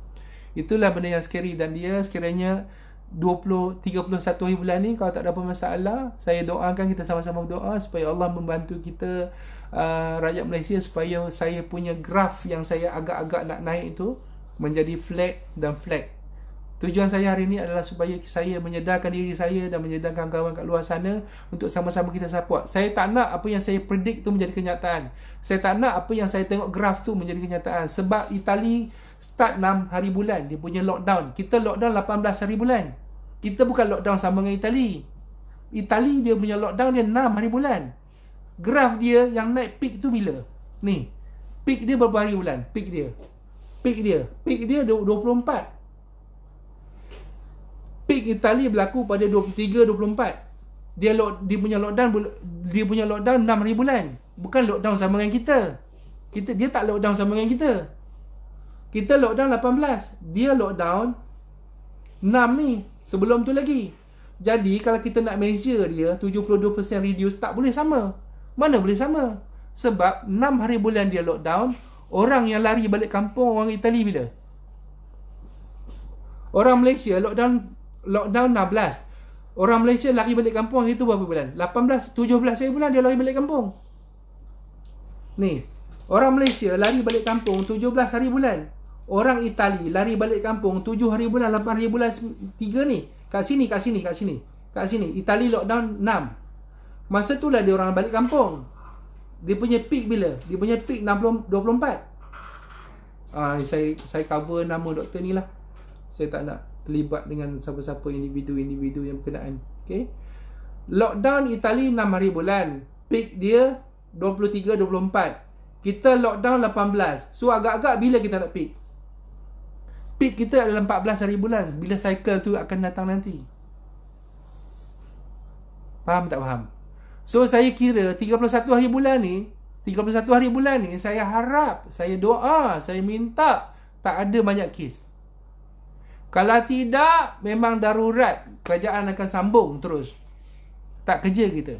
Itulah benda yang scary. Dan dia sekiranya 31 hari bulan ni, kalau tak ada apa masalah, saya doakan, kita sama-sama berdoa supaya Allah membantu kita, rakyat Malaysia, supaya saya punya graf yang saya agak-agak nak naik itu menjadi flat dan flat. Tujuan saya hari ini adalah supaya saya menyedarkan diri saya dan menyedarkan kawan kat luar sana untuk sama-sama kita support. Saya tak nak apa yang saya predict tu menjadi kenyataan. Saya tak nak apa yang saya tengok graf tu menjadi kenyataan. Sebab Itali start 6 hari bulan dia punya lockdown. Kita lockdown 18 hari bulan. Kita bukan lockdown sama dengan Itali. Itali dia punya lockdown dia 6 hari bulan. Graf dia yang naik peak tu bila? Ni. Peak dia berapa hari bulan? Peak dia 24. Peak Itali berlaku pada 23-24. Dia punya lockdown 6 hari bulan. Bukan lockdown sama dengan kita. Dia tak lockdown sama dengan kita. Kita lockdown 18. Dia lockdown 6 ni. Sebelum tu lagi. Jadi kalau kita nak measure dia 72% reduce, tak boleh sama. Mana boleh sama? Sebab 6 hari bulan dia lockdown. Orang yang lari balik kampung orang Itali bila? Orang Malaysia lockdown 16. Orang Malaysia lari balik kampung hari tu berapa bulan? 18, 17 hari bulan dia lari balik kampung. Ni, orang Malaysia lari balik kampung 17 hari bulan. Orang Itali lari balik kampung 7 hari bulan, 8 hari bulan 3 ni. Kat sini. Itali lockdown 6. Masa tu lah dia orang balik kampung. Dia punya peak bila? Dia punya peak 24. Ni saya cover nama doktor ni lah. Saya tak nak terlibat dengan siapa-siapa individu-individu yang berkenaan. Okay. Lockdown Itali 6 hari bulan. Peak dia 23-24. Kita lockdown 18. So agak-agak bila kita nak peak? Peak kita adalah 14 hari bulan. Bila cycle tu akan datang nanti. Faham tak faham? So saya kira 31 hari bulan ni, saya harap, saya doa, saya minta tak ada banyak kes. Kalau tidak, memang darurat. Kerajaan akan sambung terus. Tak kerja kita.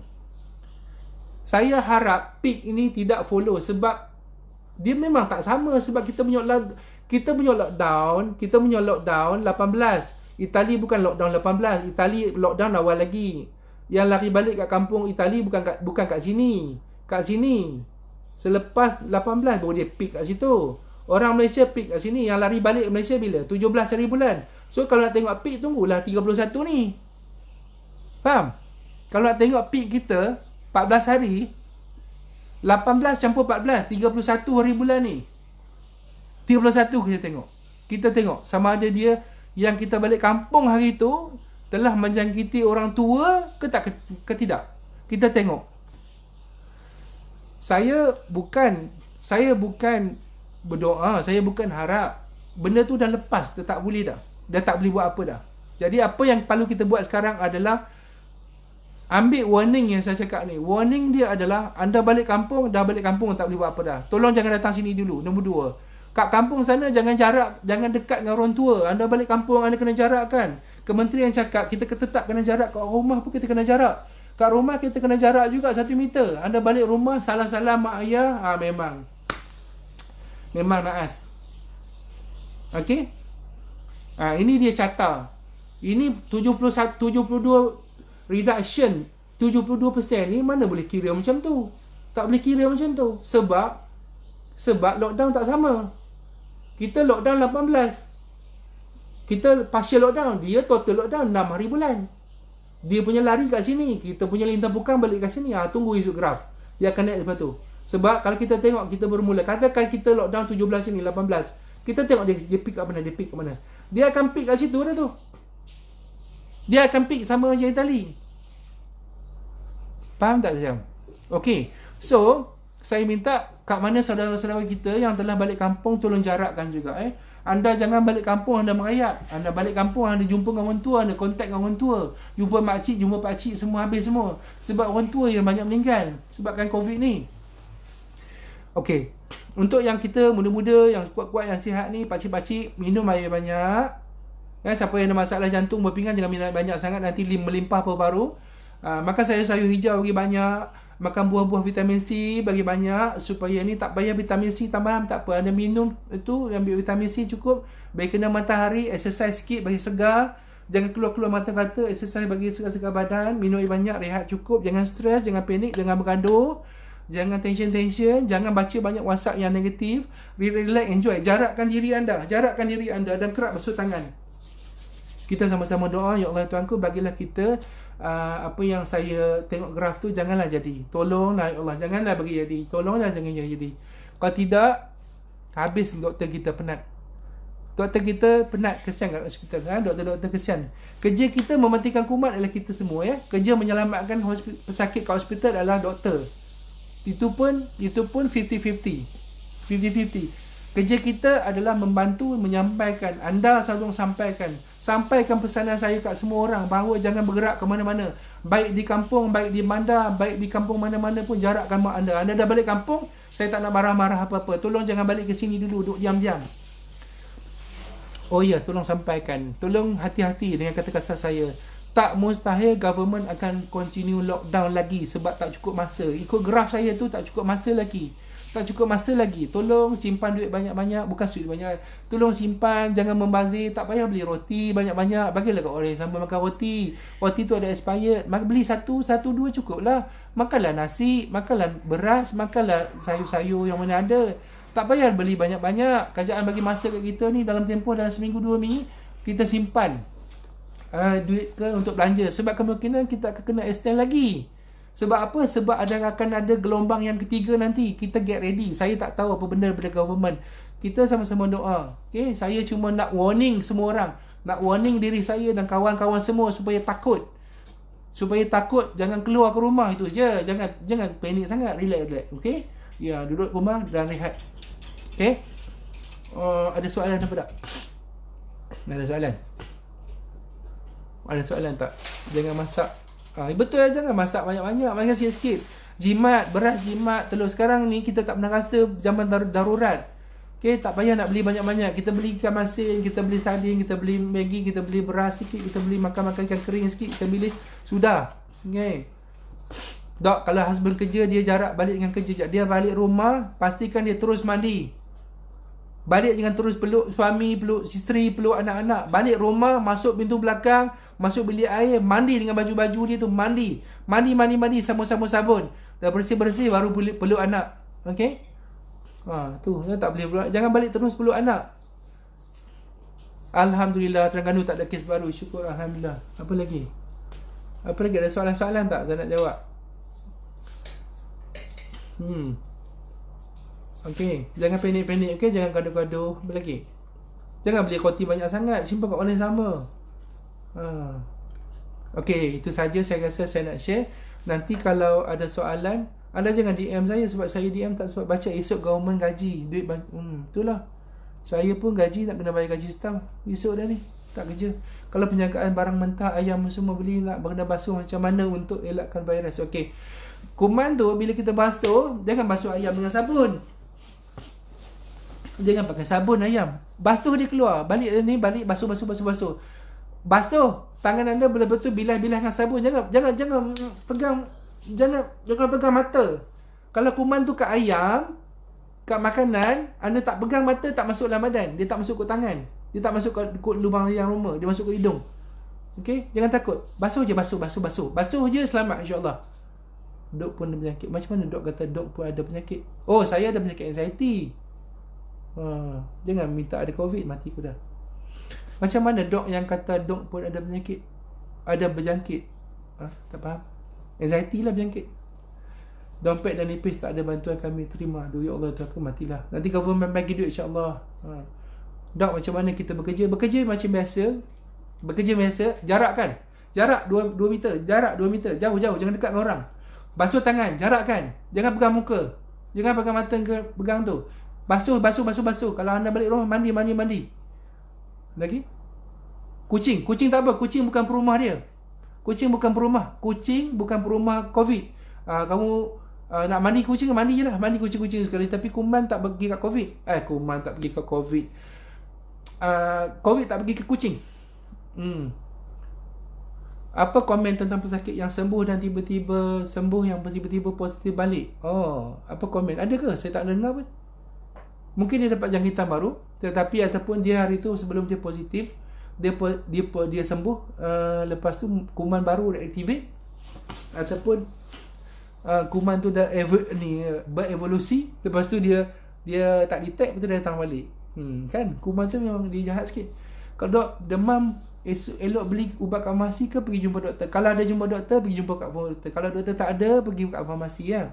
Saya harap peak ini tidak follow. Sebab dia memang tak sama. Sebab kita punya lockdown 18. Itali bukan lockdown 18. Itali lockdown awal lagi. Yang lari balik kat kampung Itali bukan kat sini. Kat sini. Selepas 18 baru dia peak kat situ. Orang Malaysia peak kat sini. Yang lari balik Malaysia bila? 17 hari bulan. So kalau nak tengok peak, tunggulah 31 ni. Faham? Kalau nak tengok peak kita 14 hari, 18 campur 14, 31 hari bulan ni. 31 kita tengok sama ada dia yang kita balik kampung hari tu telah menjangkiti orang tua ke tidak. Kita tengok. Saya bukan berdoa, saya bukan harap. Benda tu dah lepas, dah tak boleh dah. Dah tak boleh buat apa dah. Jadi apa yang perlu kita buat sekarang adalah ambil warning yang saya cakap ni. Warning dia adalah anda balik kampung, dah balik kampung tak boleh buat apa dah. Tolong jangan datang sini dulu. Nombor 2. Kat kampung sana jangan dekat dengan orang tua. Anda balik kampung anda kena jarak kan. Kementerian cakap kita tetap kena jarak. Kat rumah pun kita kena jarak. Kat rumah kita kena jarak juga 1 meter. Anda balik rumah salam-salam mak ayah, memang naas. Okey? Ini dia carta. Ini 72 reduction 72% ni mana boleh kira macam tu? Tak boleh kira macam tu. Sebab lockdown tak sama. Kita lockdown 18. Kita partial lockdown. Dia total lockdown 6 hari bulan. Dia punya lari kat sini. Kita punya lintang pukang balik kat sini. Tunggu esok graf. Dia akan naik lepas tu. Sebab kalau kita tengok, kita bermula. Katakan kita lockdown 17 ni, 18. Kita tengok dia peak kat mana, Dia akan peak kat situ dah tu. Dia akan peak sama macam Itali. Faham tak saya? Okey. So, saya minta kat mana saudara-saudara kita yang telah balik kampung, tolong jarakkan juga. Anda jangan balik kampung anda merayap. Anda balik kampung anda jumpa dengan orang tua, anda kontak dengan orang tua. Jumpa makcik, jumpa pakcik, semua habis semua. Sebab orang tua yang banyak meninggal sebabkan COVID ni. Okey. Untuk yang kita muda-muda, yang kuat-kuat, yang sihat ni, pakcik-pakcik, minum air banyak. Siapa yang ada masalah jantung, berpinggan, jangan minum banyak sangat, nanti melimpah paru-paru. Makan sayur-sayur hijau bagi banyak. Makan buah-buah vitamin C bagi banyak. Supaya ni tak payah vitamin C tambahan, tak apa. Anda minum itu, ambil vitamin C cukup. Bagi kena matahari, exercise sikit bagi segar. Jangan keluar-keluar mata-mata, exercise bagi segar-segar badan. Minum air banyak, rehat cukup. Jangan stres, jangan panik, jangan bergaduh. Jangan tension. Jangan baca banyak WhatsApp yang negatif. Relax, enjoy. Jarakkan diri anda dan kerap basuh tangan. Kita sama-sama doa, ya Allah Tuanku, bagilah kita apa yang saya tengok graf tu janganlah jadi. Tolonglah ya Allah, janganlah bagi jadi. Tolonglah jangan jadi. Kalau tidak, habis doktor kita penat. Kesian kat hospital doktor-doktor kesian. Kerja kita mematikan kuman adalah kita semua ya. Kerja menyelamatkan pesakit kat hospital adalah doktor. Itu pun 50-50. Kerja kita adalah membantu menyampaikan. Anda selalu sampaikan pesanan saya kat semua orang bahawa jangan bergerak ke mana-mana. Baik di kampung, baik di bandar, baik di kampung mana-mana pun, jarakkan mak anda. Anda dah balik kampung, saya tak nak marah-marah apa-apa. Tolong jangan balik ke sini dulu, duduk diam-diam. Oh ya, tolong sampaikan. Tolong hati-hati dengan kata-kata saya. Tak mustahil government akan continue lockdown lagi sebab tak cukup masa. Ikut graf saya tu tak cukup masa lagi. Tak cukup masa lagi. Tolong simpan duit banyak-banyak. Bukan duit banyak. Tolong simpan. Jangan membazir. Tak payah beli roti banyak-banyak. Bagilah kat orang yang sama makan roti. Roti tu ada expired. Maka beli satu, dua cukup lah. Makanlah nasi. Makanlah beras. Makanlah sayur-sayur yang mana ada. Tak payah beli banyak-banyak. Kerajaan bagi masa kat kita ni dalam tempoh dalam seminggu 2 minggu. Kita simpan duit ke untuk belanja. Sebab kemungkinan kita akan kena extend lagi. Sebab apa? Sebab akan ada gelombang yang ketiga nanti. Kita get ready. Saya tak tahu apa benda daripada government. Kita sama-sama doa. Okay? Saya cuma nak warning semua orang. Nak warning diri saya dan kawan-kawan semua supaya takut. Supaya takut. Jangan keluar ke rumah. Itu je. Jangan panik sangat. Relax. Okay? Ya, duduk rumah dan rehat. Okay? Ada soalan apa tak? Ada soalan? Ada soalan tak? Jangan masak. Betul lah, jangan masak banyak-banyak. Makan sikit-sikit. Jimat, beras jimat, telur. Sekarang ni kita tak pernah rasa zaman darurat. Okay, tak payah nak beli banyak-banyak. Kita beli ikan masin, kita beli sardin, kita beli Maggi, kita beli beras sikit, kita beli makan ikan kering sikit, kita beli. Sudah. Okay. Dok, kalau husband kerja, dia jarak balik dengan kerja. Dia balik rumah, pastikan dia terus mandi. Balik jangan terus peluk suami, peluk isteri, peluk anak-anak. Balik rumah, masuk pintu belakang, masuk bilik air, mandi dengan baju-baju dia tu, mandi. Mandi, sama-sama sabun. Dah bersih-bersih baru peluk anak. Okey? Tu, tak boleh peluk. Jangan balik terus peluk anak. Alhamdulillah, Terengganu tak ada kes baru. Syukur alhamdulillah. Apa lagi? Ada soalan-soalan tak saya nak jawab? Okey, jangan panik-panik, okey, jangan gaduh-gaduh. Apa lagi? Jangan beli roti banyak sangat, simpan kat orang yang sama. Okey, itu saja saya rasa saya nak share. Nanti kalau ada soalan, anda jangan DM saya sebab saya DM tak sebab baca esok government gaji, duit itulah. Saya pun gaji nak kena bayar gaji staff esok dah ni. Tak kerja. Kalau penjagaan barang mentah, ayam semua beli nak kena basuh macam mana untuk elakkan virus. Okey. Kuman tu bila kita basuh, jangan basuh ayam dengan sabun. Jangan pakai sabun ayam. Basuh dia keluar. Balik basuh. Basuh tangan anda betul-betul bilas-bilas dengan sabun. Jangan pegang mata. Kalau kuman tu kat ayam, kat makanan, anda tak pegang mata, tak masuk dalam badan. Dia tak masuk ke tangan. Dia tak masuk ke lubang yang rumah. Dia masuk ke hidung. Okey, jangan takut. Basuh je, basuh. Basuh je, selamat insya-Allah. Dok pun ada penyakit. Macam mana dok kata dok pun ada penyakit? Oh, saya ada penyakit anxiety. Jangan minta ada COVID, mati aku dah. Macam mana dok yang kata dok pun ada penyakit, ada berjangkit? Tak faham. Anxiety lah berjangkit. Dompet dan nipis tak ada bantuan kami terima. Aduh ya Allah, tu aku matilah. Nanti government bagi duit insya-Allah. Dok, macam mana kita bekerja? Bekerja macam biasa. Bekerja biasa, jarak kan? Jarak 2 meter, jarak 2 meter, jauh-jauh, jangan dekat dengan orang. Basuh tangan, jarakkan. Jangan pegang muka. Jangan pegang mata ke pegang tu. Basuh. Kalau anda balik rumah, mandi. Lagi? Kucing tak apa. Kucing bukan perumah dia. Kucing bukan perumah COVID. Kamu nak mandi kucing, mandi je lah. Mandi kucing-kucing sekali. Tapi kuman tak pergi kat COVID. Kuman tak pergi kat COVID. COVID tak pergi ke kucing. Apa komen tentang pesakit yang sembuh dan tiba-tiba positif balik? Apa komen? Ada ke? Saya tak dengar pun. Mungkin dia dapat jangkitan baru, tetapi ataupun dia hari tu sebelum dia positif, dia sembuh, lepas tu kuman baru reactivate, ataupun kuman tu dah berevolusi, lepas tu dia tak detect, betul dia datang balik. Kan kuman tu memang dia jahat sikit. Kalau dok demam, elok beli ubat kat farmasi ke pergi jumpa doktor? Kalau ada jumpa doktor, pergi jumpa kat doktor. Kalau doktor tak ada, pergi kat farmasi ya.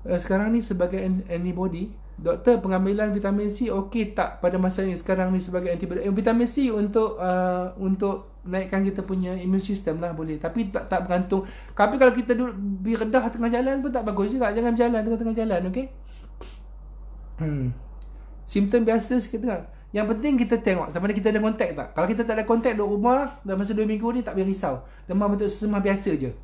Sekarang ni sebagai antibody, doktor, pengambilan vitamin C okey tak pada masa ni sekarang ni sebagai antibody? Vitamin C untuk naikkan kita punya immune system lah, boleh. Tapi tak bergantung. Tapi kalau kita duduk redah tengah jalan pun tak bagus juga. Jangan berjalan tengah-tengah jalan, okey? Simptom biasa sikit tengah. Yang penting kita tengok sama ada kita ada kontak tak. Kalau kita tak ada kontak duduk rumah dalam masa 2 minggu ni, tak payah risau. Demam betul sesemah biasa je.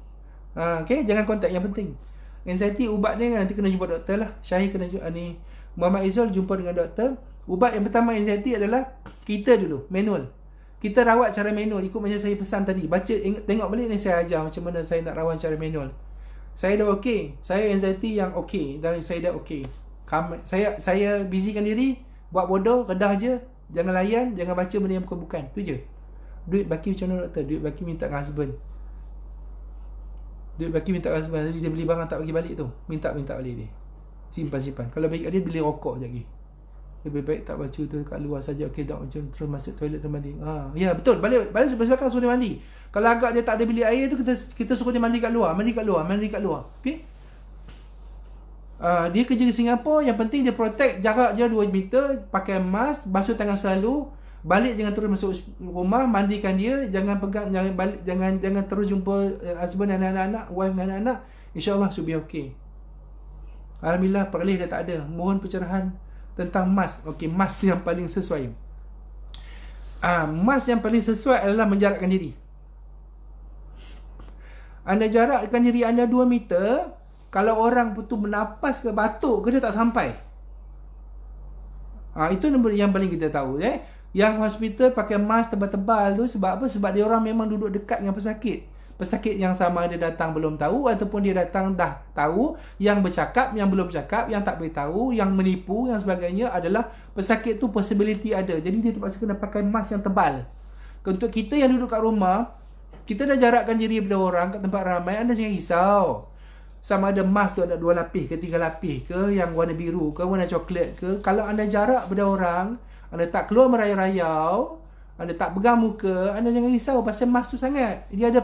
Okey, jangan kontak, yang penting. Anxiety ubat dia nanti kena jumpa doktor lah. Syahir kena jumpa ni. Muhammad Izul jumpa dengan doktor. Ubat yang pertama anxiety adalah kita dulu, manual. Kita rawat cara manual ikut macam saya pesan tadi. Baca, tengok balik ni saya ajar macam mana saya nak rawat cara manual. Saya dah okey. Saya anxiety yang okey. Dan saya dah okey. Saya busykan diri. Buat bodoh. Kedah je. Jangan layan. Jangan baca benda yang bukan-bukan. Tu je. Duit baki macam mana doktor? Duit baki minta dengan husband. Duit baki minta dengan husband. Tadi dia beli barang tak bagi balik tu. Minta balik dia. Simpan. Kalau bagi kat dia, beli rokok je lagi. Lebih baik tak baca tu kat luar saja. Okey dok, macam terus masuk toilet dan mandi. Ya betul. Balik sebelum suruh dia mandi. Kalau agak dia tak ada bilik air tu, kita suruh dia mandi kat luar. Mandi kat luar. Okey. Dia kerja di Singapura. Yang penting dia protect jarak dia 2 meter. Pakai mask. Basuh tangan selalu. Balik jangan terus masuk rumah. Mandikan dia. Jangan pegang. Jangan balik. Jangan terus jumpa husband dan anak-anak. Wife dan anak-anak. InsyaAllah should be okay. Alhamdulillah perlih dah tak ada. Mohon pencerahan tentang mask. Okey, mask yang paling sesuai. Mask yang paling sesuai adalah menjarakkan diri. Anda jarakkan diri anda 2 meter. Kalau orang tu menapas ke batuk ke, dia tak sampai. Itu nombor yang paling kita tahu. Yang hospital pakai mask tebal-tebal tu sebab apa? Sebab dia orang memang duduk dekat dengan pesakit. Pesakit yang sama dia datang belum tahu, ataupun dia datang dah tahu. Yang bercakap, yang belum bercakap, yang tak beritahu, yang menipu, yang sebagainya adalah pesakit tu possibility ada. Jadi dia terpaksa kena pakai mask yang tebal. Untuk kita yang duduk kat rumah, kita dah jarakkan diri daripada orang kat tempat ramai. Anda jangan risau. Sama ada mask tu ada 2 lapis ke 3 lapis ke, yang warna biru ke, warna coklat ke. Kalau anda jarak daripada orang, anda tak keluar merayau-rayau, anda tak pegang muka, anda jangan risau pasal mask tu sangat. Dia ada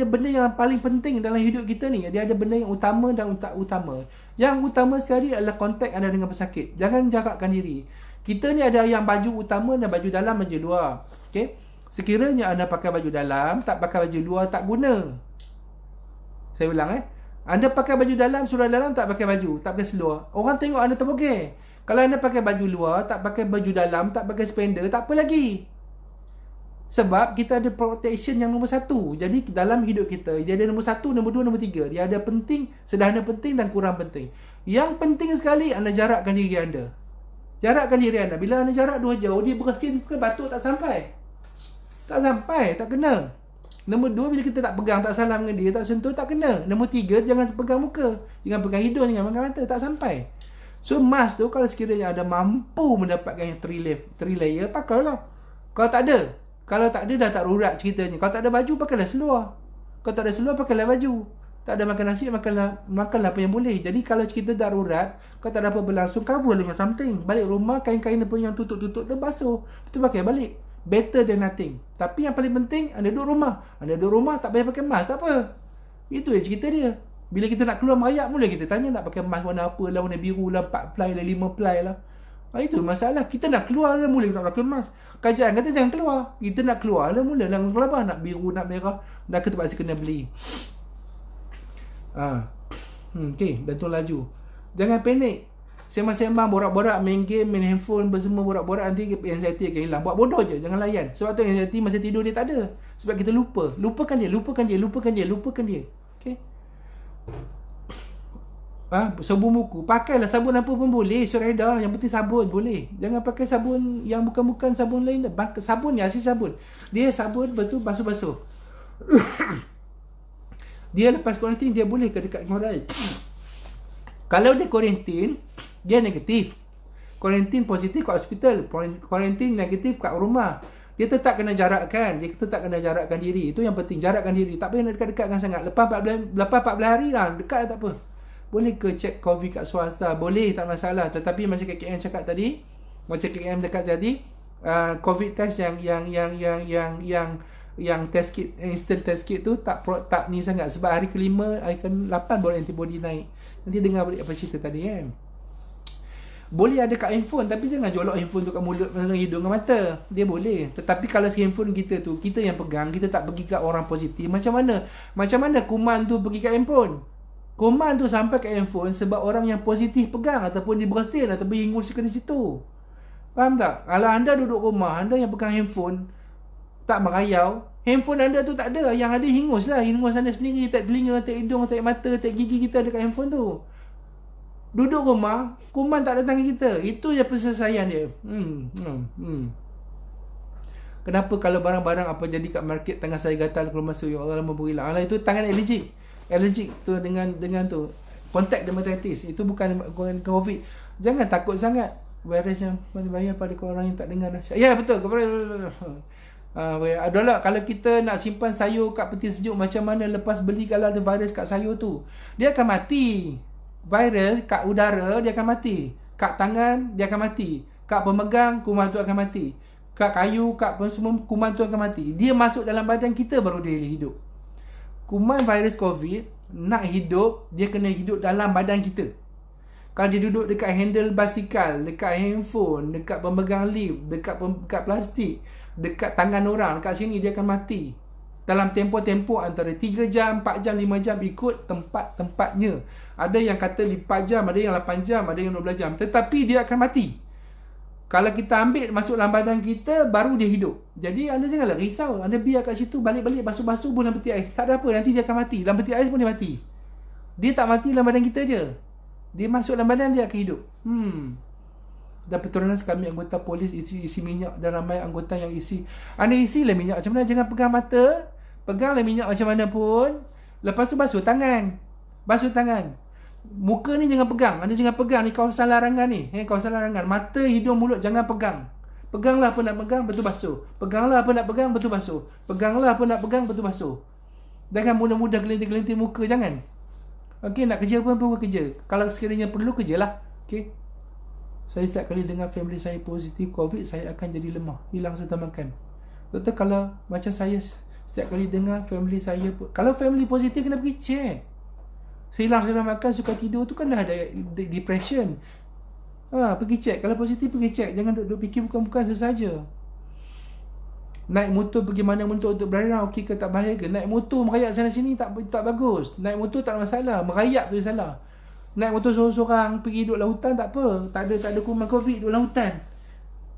benda yang paling penting dalam hidup kita ni. Dia ada benda yang utama dan tak utama. Yang utama sekali adalah kontak anda dengan pesakit. Jangan jarakkan diri. Kita ni ada yang baju utama dan baju dalam, baju luar. Okey. Sekiranya anda pakai baju dalam, tak pakai baju luar, tak guna. Saya ulang Anda pakai baju dalam, surah dalam, tak pakai baju, tak pakai seluar. Orang tengok anda terbogeh. Kalau anda pakai baju luar, tak pakai baju dalam, tak pakai spender, tak apa lagi. Sebab kita ada protection yang nombor 1. Jadi dalam hidup kita, dia ada nombor 1, nombor 2, nombor 3. Dia ada penting, sederhana penting dan kurang penting. Yang penting sekali, anda jarakkan diri anda. Jarakkan diri anda. Bila anda jarak 2 jauh, dia bersin ke batuk tak sampai. Tak sampai, tak kena. Nombor 2, bila kita tak pegang, tak salam dengan dia, tak sentuh, tak kena. Nombor 3, jangan pegang muka. Jangan pegang hidung, jangan pegang mata, tak sampai. So mask tu kalau sekiranya ada mampu mendapatkan yang 3 layer, pakailah. Kalau tak ada dah tak rurat ceritanya. Kalau tak ada baju, pakailah seluar. Kalau tak ada seluar, pakailah baju. Tak ada makan nasi, makanlah apa yang boleh. Jadi kalau kita darurat, kalau tak ada apa berlangsung, cover dengan something. Balik rumah, kain-kain apa yang tutup-tutup tu basuh. Itu pakai balik. Better than nothing. Tapi yang paling penting, anda duduk rumah. Anda duduk rumah, tak payah pakai mask, tak apa. Itu je cerita dia. Bila kita nak keluar merayap, mula kita tanya nak pakai mask warna apa lah, warna biru lah, 4 ply lah, 5 ply lah. Itu masalah. Kita nak keluar lah, mula nak pakai mask. Kerajaan kata jangan keluar. Kita nak keluar lah, mula nak kelabah, nak biru, nak merah. Dah kita terpaksa kena beli. Okay, bantu laju. Jangan panik. Sembang-sembang, borak-borak, main game, main handphone, bersemua borak-borak, nanti anxiety akan hilang. Buat bodoh je, jangan layan. Sebab tu anxiety masa tidur dia tak ada. Sebab kita lupa. Lupakan dia. Okay. Sabun muka, pakailah sabun apa pun boleh, Syuraidah, yang penting sabun boleh. Jangan pakai sabun yang bukan sabun lain. Sabun ni asli sabun. Dia sabun betul basuh-basuh. Dia lepas kuarantin dia boleh ke dekat dengan orang lain. Kalau dia kuarantin, dia negatif. Kuarantin positif kat hospital, kuarantin negatif kat rumah. Dia tetap kena jarakkan. Dia tetap kena jarakkan diri. Itu yang penting. Jarakkan diri. Tak payah nak dekat-dekatkan sangat. Lepas 14 hari lah. Dekat tak apa. Boleh ke check COVID kat swasta? Boleh. Tak masalah. Tetapi macam KKM cakap tadi. Macam KKM dekat tadi. COVID test yang test kit, instant test kit tu tak ni sangat. Sebab hari ke-5, hari ke-8 baru antibody naik. Nanti dengar balik apa cerita tadi Boleh ada kat handphone, tapi jangan jolok handphone tu kat mulut, hidung dan mata. Dia boleh. Tetapi kalau si handphone kita tu, kita yang pegang, kita tak pergi kat orang positif, macam mana kuman tu pergi kat handphone? Kuman tu sampai kat handphone sebab orang yang positif pegang, ataupun dibersin, ataupun hingus ke di situ. Faham tak? Kalau anda duduk rumah, anda yang pegang handphone, tak merayau, handphone anda tu tak ada. Yang ada hingus lah. Hingus anda sendiri, tak telinga, tak hidung, tak mata, tak gigi kita dekat handphone tu. Duduk rumah, kuman tak datang ke kita. Itu je penyelesaian dia. Kenapa kalau barang-barang apa jadi kat market tangan saya gatal keluar masuk, ya Allah memberilah. Itu tangan allergic. allergic tu dengan tu contact dermatitis, itu bukan COVID. Jangan takut sangat virus yang berbahaya pada orang yang tak dengar nasihat. Ya betul. Adalah kalau kita nak simpan sayur kat peti sejuk macam mana lepas beli, kalau ada virus kat sayur tu, dia akan mati. Virus kat udara dia akan mati, kat tangan dia akan mati, kat pemegang kuman tu akan mati, kat kayu, kat semua kuman tu akan mati. Dia masuk dalam badan kita baru dia hidup. Kuman virus COVID nak hidup, dia kena hidup dalam badan kita. Kalau dia duduk dekat handle basikal, dekat handphone, dekat pemegang lift, dekat plastik, dekat tangan orang, dekat sini, dia akan mati dalam tempoh-tempoh antara 3 jam, 4 jam, 5 jam, ikut tempat-tempatnya. Ada yang kata 4 jam, ada yang 8 jam, ada yang 12 jam, tetapi dia akan mati. Kalau kita ambil masuk dalam badan kita, baru dia hidup. Jadi anda janganlah risau. Anda biar kat situ, balik-balik basuh-basuh dalam peti ais, tak ada apa, nanti dia akan mati. Dalam peti ais pun dia mati. Dia tak mati dalam badan kita je, dia masuk dalam badan, dia akan hidup. Dan petronas kami anggota polis isi minyak, dan ramai anggota yang isi. Anda isilah minyak macam mana, jangan pegang mata. Peganglah minyak macam mana pun. Lepas tu basuh tangan. Muka ni jangan pegang. Anda jangan pegang ni kawasan larangan ni. Kawasan larangan. Mata, hidung, mulut jangan pegang. Peganglah apa nak pegang, betul basuh. Peganglah apa nak pegang, betul basuh. Peganglah apa nak pegang, betul basuh. Jangan mudah-mudah gelintir-gelintir muka, jangan. Okey, nak kerja pun kerja. Kalau sekiranya perlu, kerjalah. Okey. Saya setiap kali dengar family saya positif COVID, saya akan jadi lemah, hilang serta makan. Doktor, kalau macam saya setiap kali dengar family saya, kalau family positif kena pergi check. Hilang serta makan, suka tidur tu kan dah ada depression. Pergi check. Kalau positif, pergi check. Jangan duduk fikir bukan-bukan sesaja. Naik motor pergi mana untuk berlayar, okey ke tak bahaya ke? Naik motor merayap sana sini tak bagus. Naik motor tak ada masalah, merayap tu salah. Naik motor seorang-seorang pergi duduk lautan tak apa, tak ada kuman COVID duduk lautan.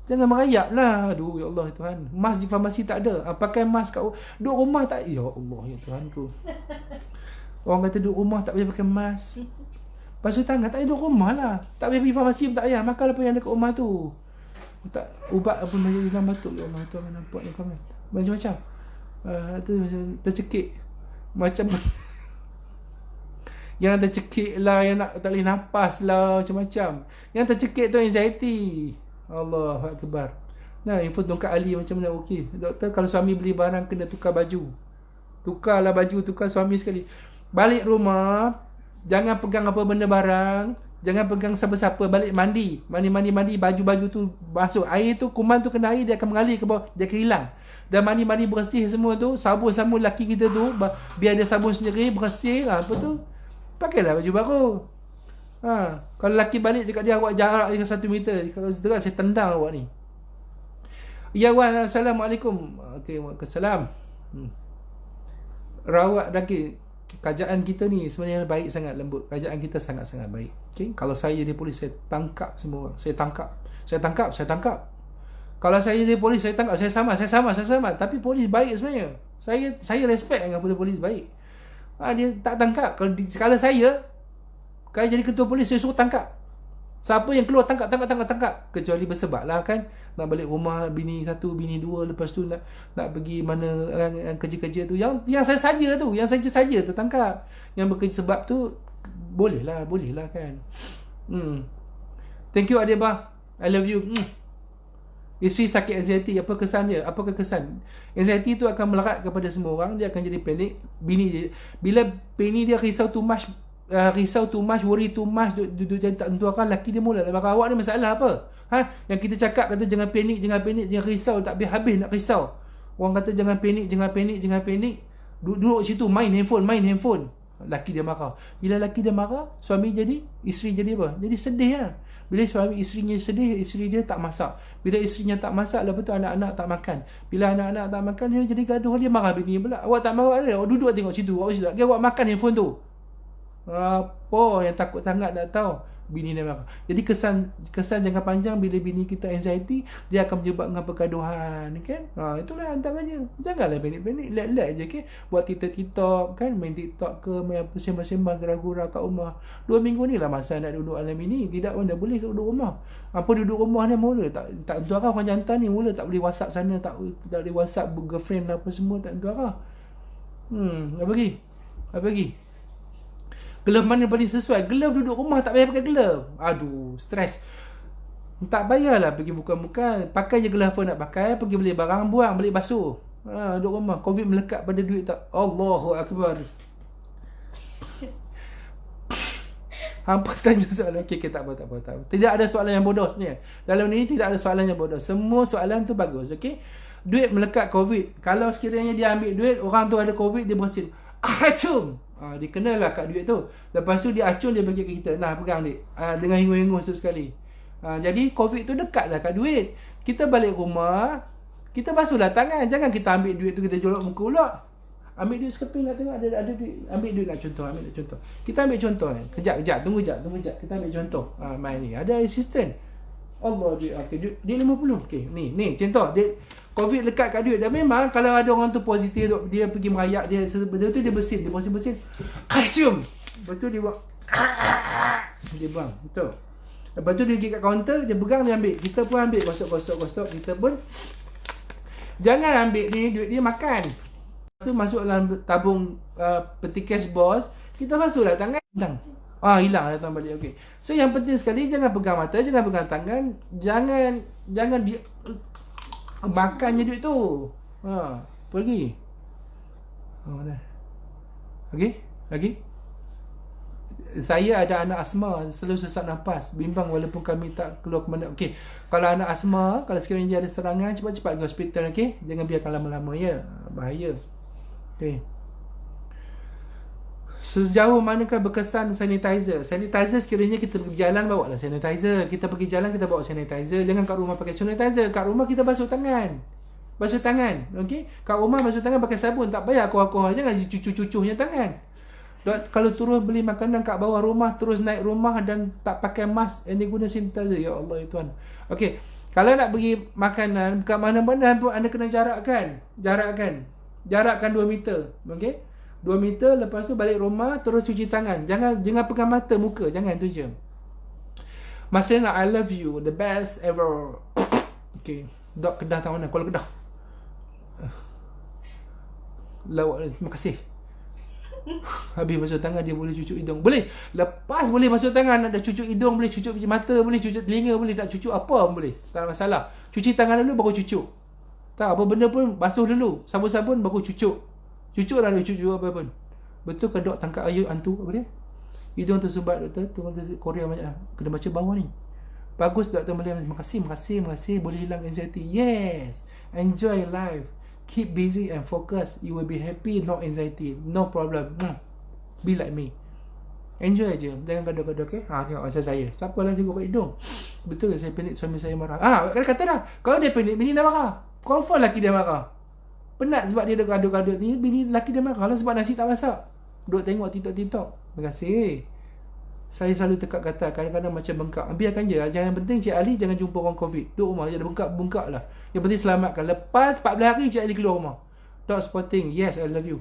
Jangan merayap lah. Aduh, ya Allah Tuhan. Mask di farmasi tak ada. Pakai mask kat duduk rumah tak. Ya Allah ya Tuhanku. Orang kata duduk rumah tak payah pakai mask. Basuh tangan tak payah duduk rumah lah. Tak payah pergi farmasi pun tak payah. Makan apa yang ada kat rumah tu. Tak, ubat apa macam hilang batuk. Ya Allah Tuhan, nampak ni komen. Macam-macam. Tercekik. Macam yang tercekik lah, yang nak tak boleh nafas lah, macam-macam. Yang tercekik tu anxiety. Allahu Akbar. Nah, info Tongkat Ali macam mana? Okey, doktor, kalau suami beli barang kena tukar baju. Tukarlah baju, tukar suami sekali. Balik rumah, jangan pegang apa benda barang, jangan pegang siapa-siapa. Balik mandi, baju-baju tu masuk air tu, kuman tu kena air, dia akan mengalir ke bawah, dia akan hilang. Dan mandi bersih semua tu, sabun laki kita tu, biar dia sabun sendiri, bersih lah, apa tu, pakailah baju baru. Kalau laki balik cakap dia, awak jarak dengan 1 meter, kalau terus saya tendang awak ni. Ya wan, Assalamualaikum. Okey, waalaikumsalam. Rawat daging. Kerajaan kita ni sebenarnya baik sangat, lembut. Kerajaan kita sangat-sangat baik. Okey, kalau saya jadi polis, saya tangkap semua orang. Saya tangkap. Kalau saya jadi polis, saya tangkap. Saya sama. Tapi polis baik sebenarnya. Saya respect dengan polis baik. Dia tak tangkap. Kalau saya jadi ketua polis, saya suruh tangkap. Siapa yang keluar, tangkap. Kecuali bersebab lah kan, nak balik rumah bini 1, bini 2, lepas tu nak pergi mana kerja-kerja tu, yang saya saja tu tangkap. Yang bekerja sebab tu boleh lah kan. Thank you Adibah, I love you. Isteri sakit anxiety, apa kesan dia? Apakah kesan? Anxiety tu akan melarat kepada semua orang. Dia akan jadi panik. Bila bini dia risau too much, worry too much, duduk jadi tak tentu akal, laki dia mula tak marah. Awak ni masalah apa? Yang kita cakap kata jangan panik, jangan risau, tak habis-habis nak risau. Orang kata jangan panik. Duduk situ main handphone. Laki dia marah. Bila laki dia marah, suami jadi, isteri jadi apa? Jadi sedih lah. Bila isterinya sedih, isteri dia tak masak. Bila isterinya tak masak, lepas tu anak-anak tak makan. Bila anak-anak tak makan, dia jadi gaduh, dia marah bini pula. Awak tak marah dia, awak duduk tengok situ. Awak makan handphone tu. Apa yang takut sangat nak tahu, bini dia marah. Jadi kesan jangka panjang bila bini kita anxiety, dia akan menyebabkan pergaduhan kan. Itulah antaranya. Janganlah panik-panik, let je kan. Buat TikTok kan, main TikTok ke, main apa, sembang-sembang gurau-gurau kat rumah. 2 minggu ni lah masa nak duduk alam ini. Tidak pun dah boleh duduk rumah. Apa duduk rumah ni mula tak tentu arah. Orang jantan ni mula tak boleh WhatsApp sana, tak boleh WhatsApp girlfriend apa semua, tak tentu arah. Apa lagi? Glove mana paling sesuai? Glove duduk rumah tak payah pakai glove. Aduh, stres. Tak payahlah pergi bukan-bukan. Pakai je glove apa nak pakai. Pergi beli barang, buang, balik basuh. Duduk rumah. Covid melekat pada duit tak? Allahu Akbar. Hampa tanya soalan. Okay, tak apa. Tidak ada soalan yang bodoh ni. Dalam ni tidak ada soalan yang bodoh. Semua soalan tu bagus. Okay. Duit melekat Covid. Kalau sekiranya dia ambil duit, orang tu ada Covid, dia bersin. Acum. Dia kenalah kat duit tu. Lepas tu dia acun, dia bagi ke kita. Nah, pegang dik. Dengan hingus-hingus tu sekali. Jadi Covid tu dekatlah kat duit. Kita balik rumah, kita basuhlah tangan. Jangan kita ambil duit tu, kita jolok muka pula. Ambil duit sekeping nak tengok ada duit. Ambil duit nak contoh, Kita ambil contoh. Kejap, tunggu jap. Kita ambil contoh. Main ni. Ada assistant. Allah duit. Okey, dia 50. Okey, ni contoh. Dia Covid lekat kat duit. Dan memang kalau ada orang tu positif, dia pergi merayak, dia tu dia bersin. Cium. Betul dia buat. Dia buang. Betul. Lepas tu dia pergi kat kaunter, dia pegang, dia ambil. Kita pun ambil, gosok. Kita pun jangan ambil ni duit dia makan. Lepas tu masuk dalam tabung peti cash box, kita basuhlah tangan. Hilang datang balik. Okey. So yang penting sekali, jangan pegang mata, jangan pegang tangan, jangan dia makannya duit tu. Pergi. Mana? Lagi? Saya ada anak asma, selalu sesak nafas, bimbang walaupun kami tak keluar ke mana. Okey. Kalau anak asma, kalau sekiranya dia ada serangan, cepat-cepat pergi hospital, okey? Jangan biarkan lama-lama ya. Bahaya. Okey. Sejauh manakah berkesan sanitizer? Sanitizer sekiranya kita pergi jalan, bawa lah sanitizer. Kita pergi jalan, kita bawa sanitizer. Jangan kat rumah pakai sanitizer. Kat rumah kita basuh tangan. Okey? Kat rumah basuh tangan pakai sabun. Tak payah alkohol. Jangan cucu-cucuhnya tangan. Kalau turun beli makanan kat bawah rumah, terus naik rumah dan tak pakai mask, and dia guna sanitizer. Ya Allah, ya Tuhan. Okey. Kalau nak bagi makanan kat mana-mana pun, anda kena jarakkan. Jarakkan 2 meter. Okey? 2 meter, lepas tu balik rumah, terus cuci tangan. Jangan pegang mata, muka. Jangan, tu je. Maksudnya, I love you, the best ever. Okay. Dok Kedah tahu mana? Kuala Kedah. Lawak, terima kasih. Habis basuh tangan, dia boleh cucuk hidung. Boleh. Lepas boleh basuh tangan, nak cucuk hidung, boleh cucuk mata, boleh cucuk telinga, boleh nak cucuk apa pun boleh. Tak ada masalah. Cuci tangan dulu, baru cucuk. Tak, apa benda pun basuh dulu. Sabun-sabun, baru cucuk. Cucuk lah, cucuk apa pun. Betul ke dok tangkap air hantu? Apa dia? Hidung tersumbat, doktor. Tu Korea banyak lah. Kena baca bawah ni. Bagus, doktor Melayu. Terima kasih. Boleh hilang anxiety. Yes. Enjoy life. Keep busy and focus. You will be happy, no anxiety. No problem. Be like me. Enjoy aja. Jangan gaduh-gaduh, okay? Tengok macam saya. Tak apalah cikgu kat hidung. Betul ke saya panik, suami saya marah? Kata dah. Kalau dia panik, bini dah marah. Confirm laki dia marah. Penat sebab dia dah gaduh-gaduh ni. Bini laki dia marah lah sebab nasi tak masak. Duduk tengok TikTok. Terima kasih. Saya selalu tekak kata, kadang-kadang macam bengkak. Biarkan je. Yang penting Cik Ali jangan jumpa orang Covid. Duduk rumah je, bengkak lah. Yang penting selamatkan. Lepas 14 hari Cik Ali keluar rumah. Dog spotting. Yes, I love you.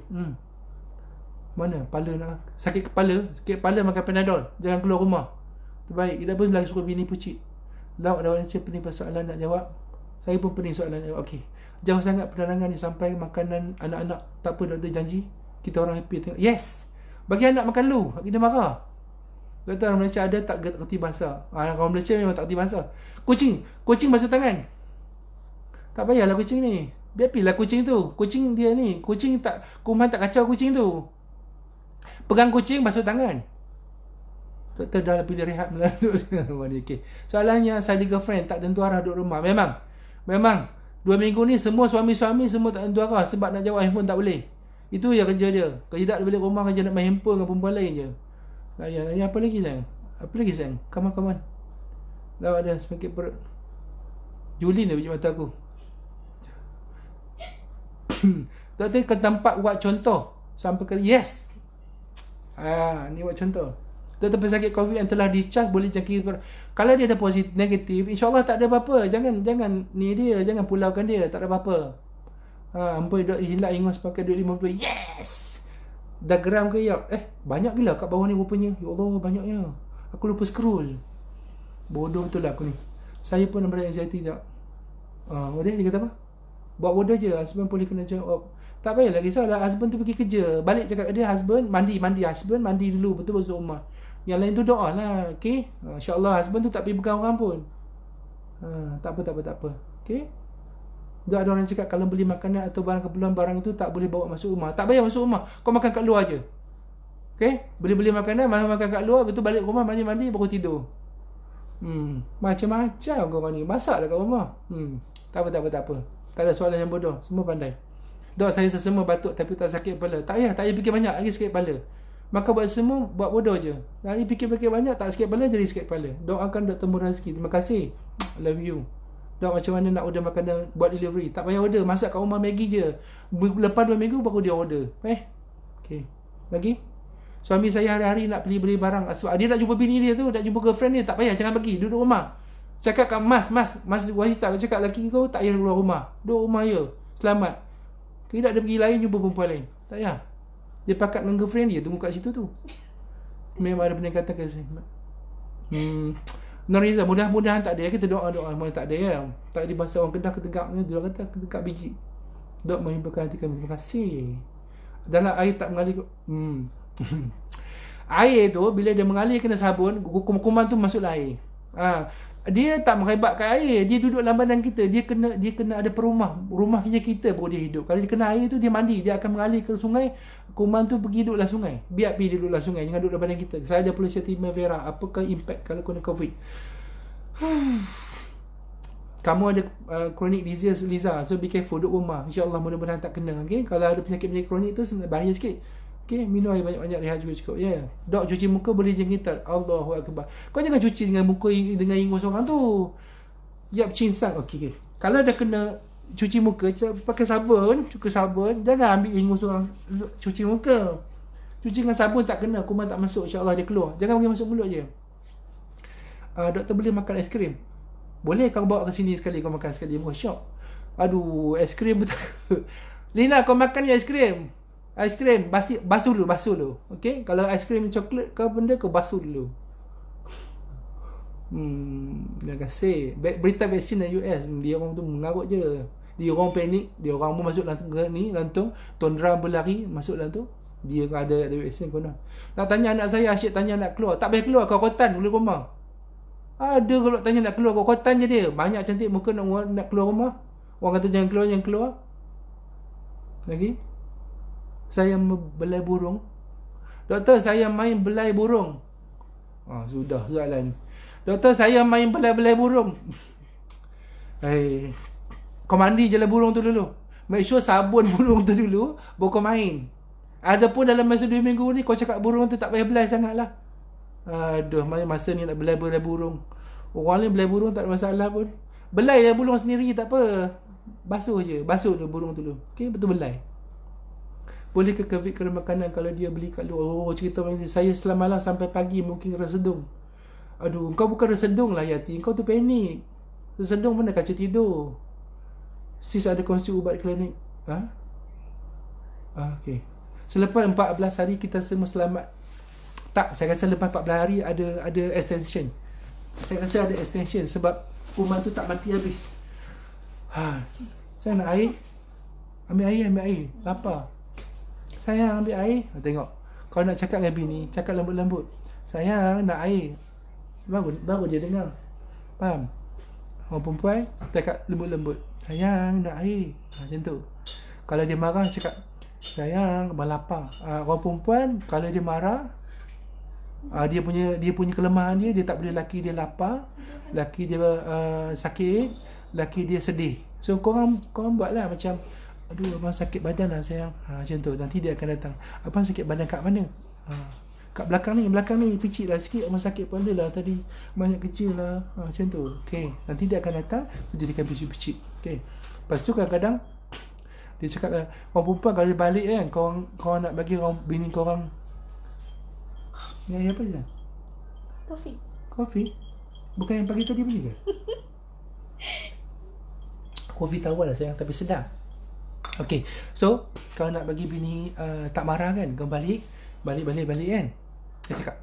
Mana? Kepala nak. Sakit kepala makan Panadol. Jangan keluar rumah. Terbaik. Kita pun lagi suruh bini pucik. Lawak saya pening soalan nak jawab. Saya pun pening soalan nak jawab. Okey. Jauh sangat penerangan ni sampai makanan anak-anak. Tak apa, doktor janji. Kita orang happy tengok. Yes. Bagi anak makan lu. Kita marah. Doktor, orang Malaysia ada tak kerti bahasa. Orang Malaysia memang tak kerti bahasa. Kucing basuh tangan. Tak payahlah kucing ni. Biarlah kucing tu. Kucing dia ni. Kucing tak, kuman tak kacau kucing tu. Pegang kucing, basuh tangan. Doktor dah pilih rehat melalui. Okay. Soalannya, saya ada girlfriend tak tentu arah duduk rumah. Memang 2 minggu ni semua suami-suami semua tak tentu arah sebab nak jawab handphone tak boleh. Itu je kerja dia. Kerja tak balik rumah, kerja nak main handphone dengan perempuan lain je. Nanya apa lagi sayang? Come on. Dah ada semakin perut. Julin dia punya mata aku. Doktor ke tempat buat contoh. Sampai ke yes. Ni buat contoh. Doktor pesakit COVID yang telah dicas boleh jangkit. Kalau dia ada positif negatif, insya-Allah tak ada apa-apa. Jangan ni dia, jangan pulaukan dia, tak ada apa-apa. Ampun dok hilang ingus pakai duit 50. Yes. Dah geram ke ya? Banyak gila kat bawah ni rupanya. Ya Allah, banyaknya. Aku lupa scroll. Bodoh betul lah aku ni. Saya pun ada anxiety tak. Dia kata apa? Buat bodoh je. Husband boleh kena jawab. Tak payahlah risaulah. Husband tu pergi kerja, balik cakap dia, husband mandi. Husband mandi dulu, betul masuk rumah. Yang lain tu doa lah. Okay, InsyaAllah husband tu tak pergi pegang orang pun. Tak apa. Okay. Tak ada orang cakap kalau beli makanan atau barang keperluan, barang itu tak boleh bawa masuk rumah. Tak payah masuk rumah, kau makan kat luar je. Okay, beli makanan, makan kat luar, betul balik rumah, mandi baru tidur. Macam-macam korang ni. Masaklah kat rumah. Tak apa. Tak ada soalan yang bodoh. Semua pandai. Dok, saya sesama batuk tapi tak sakit kepala. Tak payah fikir banyak lagi sakit kepala. Maka buat semua, buat bodoh je. Lagi fikir-fikir banyak, tak sakit kepala, jadi sakit kepala. Doakan Dr. Murah rezeki. Terima kasih. Love you. Dok, macam mana nak order makanan buat delivery? Tak payah order, masak kat rumah Maggi je. Lepas 2 minggu baru dia order. Okay. Lagi? Suami saya hari-hari nak beli barang sebab dia nak jumpa bini dia tu, nak jumpa girlfriend dia. Tak payah, jangan pergi, duduk rumah. Cakap kat mas wanita, cakap lelaki kau tak payah keluar rumah. Duduk rumah je. Selamat. Tidak ada pergi lain jumpa perempuan lain. Tak payah. Dia pakat dengan girlfriend dia, tunggu kat situ tu. Memang ada peningkatan ke sini. Noriza, mudah-mudahan tak ada. Kita doa mana tak ada ya. Tak ada bahasa orang Kedah ketegak ni, dia kata ketegak biji. Dok menghiburkan hati kami. Terima kasih. Dalam air tak mengalir. Air tu bila dia mengalir kena sabun, kuman tu masuklah air. Dia tak merebatkan air, dia duduk dalam badan kita. Dia kena ada rumah kita baru dia hidup. Kalau dia kena air tu, dia mandi, dia akan mengalir ke sungai. Kuman tu pergi duduk dalam sungai. Biar pergi duduk dalam sungai, jangan duduk dalam badan kita. Saya ada polycythemia vera. Apakah impact kalau kena COVID? Kamu ada chronic disease, Liza, so be careful, duduk rumah. InsyaAllah mudah-mudahan tak kena. Okay? Kalau ada penyakit kronik tu bahaya sikit. Okay, minum air banyak-banyak, rehat juga cukup. Dok, cuci muka boleh jangkitan. Allahu Akbar. Kau jangan cuci dengan muka dengan ingus orang tu. Yap cinsang. Okay. Kalau dah kena cuci muka, pakai sabun, jangan ambil ingus orang cuci muka. Cuci dengan sabun tak kena, kuman tak masuk, insya-Allah dia keluar. Jangan pergi masuk mulut je. Doktor boleh makan aiskrim? Boleh, kau bawa ke sini sekali, kau makan sekali. Syok. Aduh, aiskrim betul. Lina, kau makan ni aiskrim. Aiskrim, basuh dulu. Okay? Kalau aiskrim coklat kau benda, kau basuh dulu. Terima kasih. Berita vaksin dari US, dia orang tu mengarut je. Dia orang panik, dia orang pun masuk lantung, tondra berlari masuk dalam tu. Dia ada vaksin konon. Nak tanya anak saya, asyik tanya nak keluar. Tak payah keluar, kau kotan boleh rumah. Ada kalau tanya nak keluar, kau kotan je dia. Banyak cantik muka nak keluar rumah. Orang kata jangan keluar. Lagi? Saya belai burung. Doktor, saya main belai burung. Sudah soalan. Doktor, saya main belai burung. Kau mandi je lah burung tu dulu. Make sure sabun burung tu dulu, baru kau main. Adapun dalam masa 2 minggu ni, kau cakap burung tu tak payah belai sangat lah. Aduh, masa ni nak belai burung. Orang lain belai burung tak ada masalah pun. Belai lah burung sendiri, tak apa. Basuh dulu burung tu dulu. Okay, betul belai. Boleh ke COVID kena makanan kalau dia beli kat luar? Cerita macam ni. Saya selama malam sampai pagi mungkin resedung. Aduh, kau bukan resedung lah Yati. Kau tu panik. Resedung mana kaca tidur. Sis ada kongsi ubat klinik. Okay. Selepas 14 hari kita semua selamat. Tak, saya rasa lepas 14 hari ada extension. Saya rasa ada extension sebab kuman tu tak mati habis. Saya nak air. Ambil air. Lapar. Sayang, ambil air. Tengok. Kau nak cakap dengan bini, cakap lembut-lembut. Sayang, nak air. Baru dia dengar. Faham? Orang perempuan cakap lembut-lembut. Sayang, nak air. Macam tu. Kalau dia marah, cakap sayang, abang lapar. Orang perempuan kalau dia marah, dia punya kelemahan dia tak boleh, laki dia lapar, laki dia sakit, laki dia sedih. So korang buatlah macam, aduh abang sakit badan lah sayang. Macam tu. Nanti dia akan datang. Abang sakit badan kat mana? Kat belakang ni picit lah sikit. Abang sakit pun lah tadi, banyak kecil lah. Macam tu. Okay. Nanti dia akan datang, jadikan picit-picit. Okay. Lepas tu kadang-kadang dia cakap orang perempuan kalau dia balik kan, korang nak bagi orang bini korang ni apa je? Kopi? Bukan yang pagi tadi beli ke? Kopi tawar lah sayang, tapi sedap. Okay, so kalau nak bagi bini tak marah kan, kau balik kan. Saya cakap,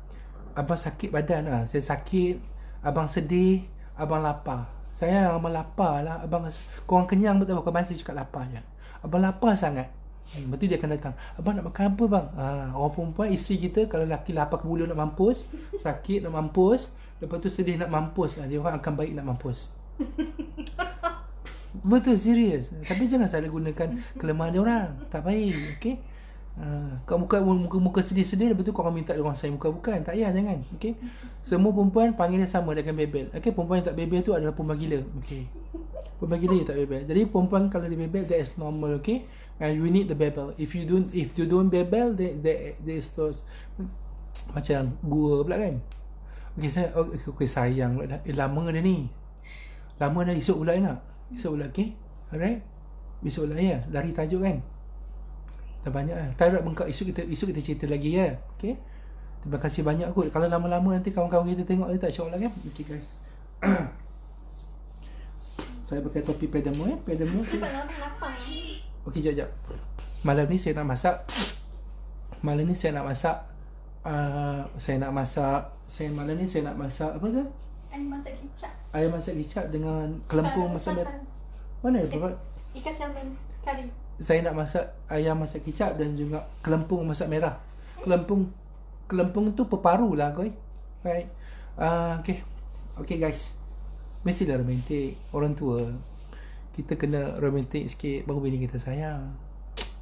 abang sakit badan lah. Saya sakit, abang sedih, abang lapar. Sayang, abang lapar lah. Abang korang kenyang betul, kau masih cakap lapar je. Abang lapar sangat. Lepas tu dia akan datang, abang nak makan apa bang? Orang perempuan, isteri kita, kalau lelaki lapar ke bulu nak mampus, sakit nak mampus, lepas tu sedih nak mampus, dia orang akan baik nak mampus. Betul, serius. Tapi jangan salah gunakan kelemahan dia orang. Tak baik, okey? Kau muka sedih-sedih, lepas tu korang minta dia orang sayang muka. Bukan, tak payah, jangan. Okey? Semua perempuan panggil dia sama, dia akan bebel. Okey, perempuan yang tak bebel tu adalah perempuan gila. Okey. Perempuan gila dia tak bebel. Jadi perempuan kalau dia bebel, that is normal, okey? And we need the bebel. If you don't bebel, there is those macam gua pula kan. Okey, sayang pula dah. Lama dah ni. Lama dah, esok pula nak. Esok pula, okey? Alright? Esok pula ya. Lari tajuk kan? Dah banyak lah. Tak nak bengkak. Esok kita cerita lagi ya. Okay. Terima kasih banyak kot. Kalau lama-lama nanti kawan-kawan kita tengok dia tak syok lah kan. Okay guys. Saya pakai topi pedamo ya. Pedamo. Okay, jap. Malam ni saya nak masak. Malam ni saya nak masak. Malam ni saya nak masak apa tu? Ayam masak kicap dengan kelempung masak merah. Mana ya Bapak? Ikan salmon kari. Saya nak masak ayam masak kicap dan juga kelempung masak merah. Kelempung tu peparu lah koi. Right. Okay guys. Mestilah romantik. Orang tua, kita kena romantik sikit baru bini kita sayang.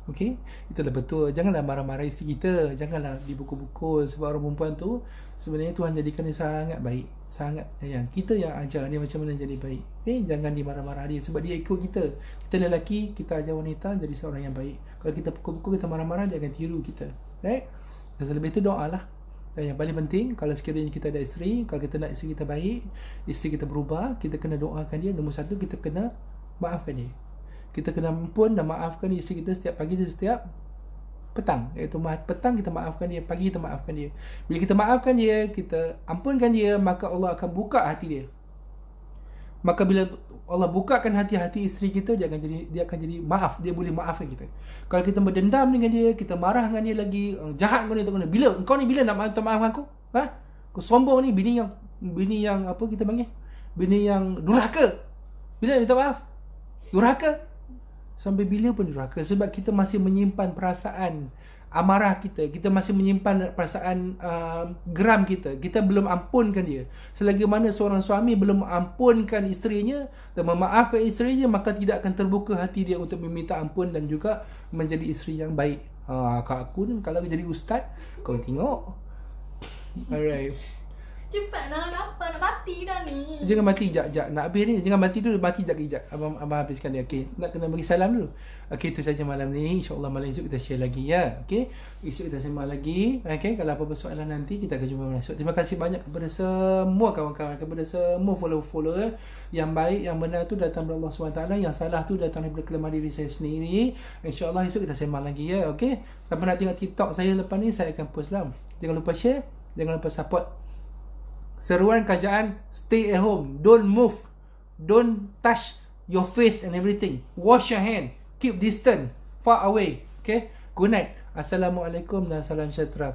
Okay, itulah betul. Janganlah marah-marah isteri kita. Janganlah dibukul-bukul. Sebab orang perempuan tu sebenarnya Tuhan jadikan dia sangat baik, sangat sayang. Kita yang ajar dia macam mana jadi baik. Okay, jangan dimarah-marah dia. Sebab dia ikut kita. Kita lelaki, kita ajar wanita jadi seorang yang baik. Kalau kita pukul-pukul, kita marah-marah, dia akan tiru kita. Right? Dan selebih itu doa lah. Dan yang paling penting, kalau sekiranya kita ada isteri, kalau kita nak isteri kita baik, isteri kita berubah, kita kena doakan dia. Nombor satu, kita kena maafkan dia. Kita kena ampun dan maafkan isteri kita setiap pagi dan setiap petang. Iaitu petang kita maafkan dia, pagi kita maafkan dia. Bila kita maafkan dia, kita ampunkan dia, maka Allah akan buka hati dia. Maka bila Allah bukakan hati-hati isteri kita, dia akan jadi maaf. Dia boleh maafkan kita. Kalau kita berdendam dengan dia, kita marah dengan dia lagi, jahat dengan dia, tak guna. Engkau ni bila nak minta maaf aku? Kau sombong ni, bini yang apa kita panggil? Bini yang durhaka. Bila nak minta maaf? Durhaka. Sampai bila pun durhaka. Sebab kita masih menyimpan perasaan amarah kita. Kita masih menyimpan perasaan geram kita. Kita belum ampunkan dia. Selagi mana seorang suami belum ampunkan isterinya dan memaafkan isterinya, maka tidak akan terbuka hati dia untuk meminta ampun dan juga menjadi isteri yang baik. Aku ni kalau jadi ustaz, kau tengok. Alright. Cepat nak apa? Nak mati dah ni. Jangan mati, jap. Nak habis ni. Jangan mati dulu. Mati sekejap. Abang habiskan dia. Okey. Nak kena bagi salam dulu. Okey, itu saja malam ni. InsyaAllah malam esok kita share lagi ya. Okey. Esok kita sembang lagi. Okey. Kalau apa-apa soalan nanti, kita akan jumpa esok. Terima kasih banyak kepada semua kawan-kawan. Kepada semua follower-follower. Yang baik, yang benar tu datang dari Allah SWT. Yang salah tu datang daripada kelemahan diri saya sendiri. InsyaAllah esok kita sembang lagi ya. Okey. Siapa nak tengok TikTok saya lepas ni, saya akan post lah. Jangan lupa share. Jangan lupa support. Seruan kerajaan, stay at home, don't move, don't touch your face and everything, wash your hand, keep distance, far away. Okay, good night, Assalamualaikum dan salam sejahtera.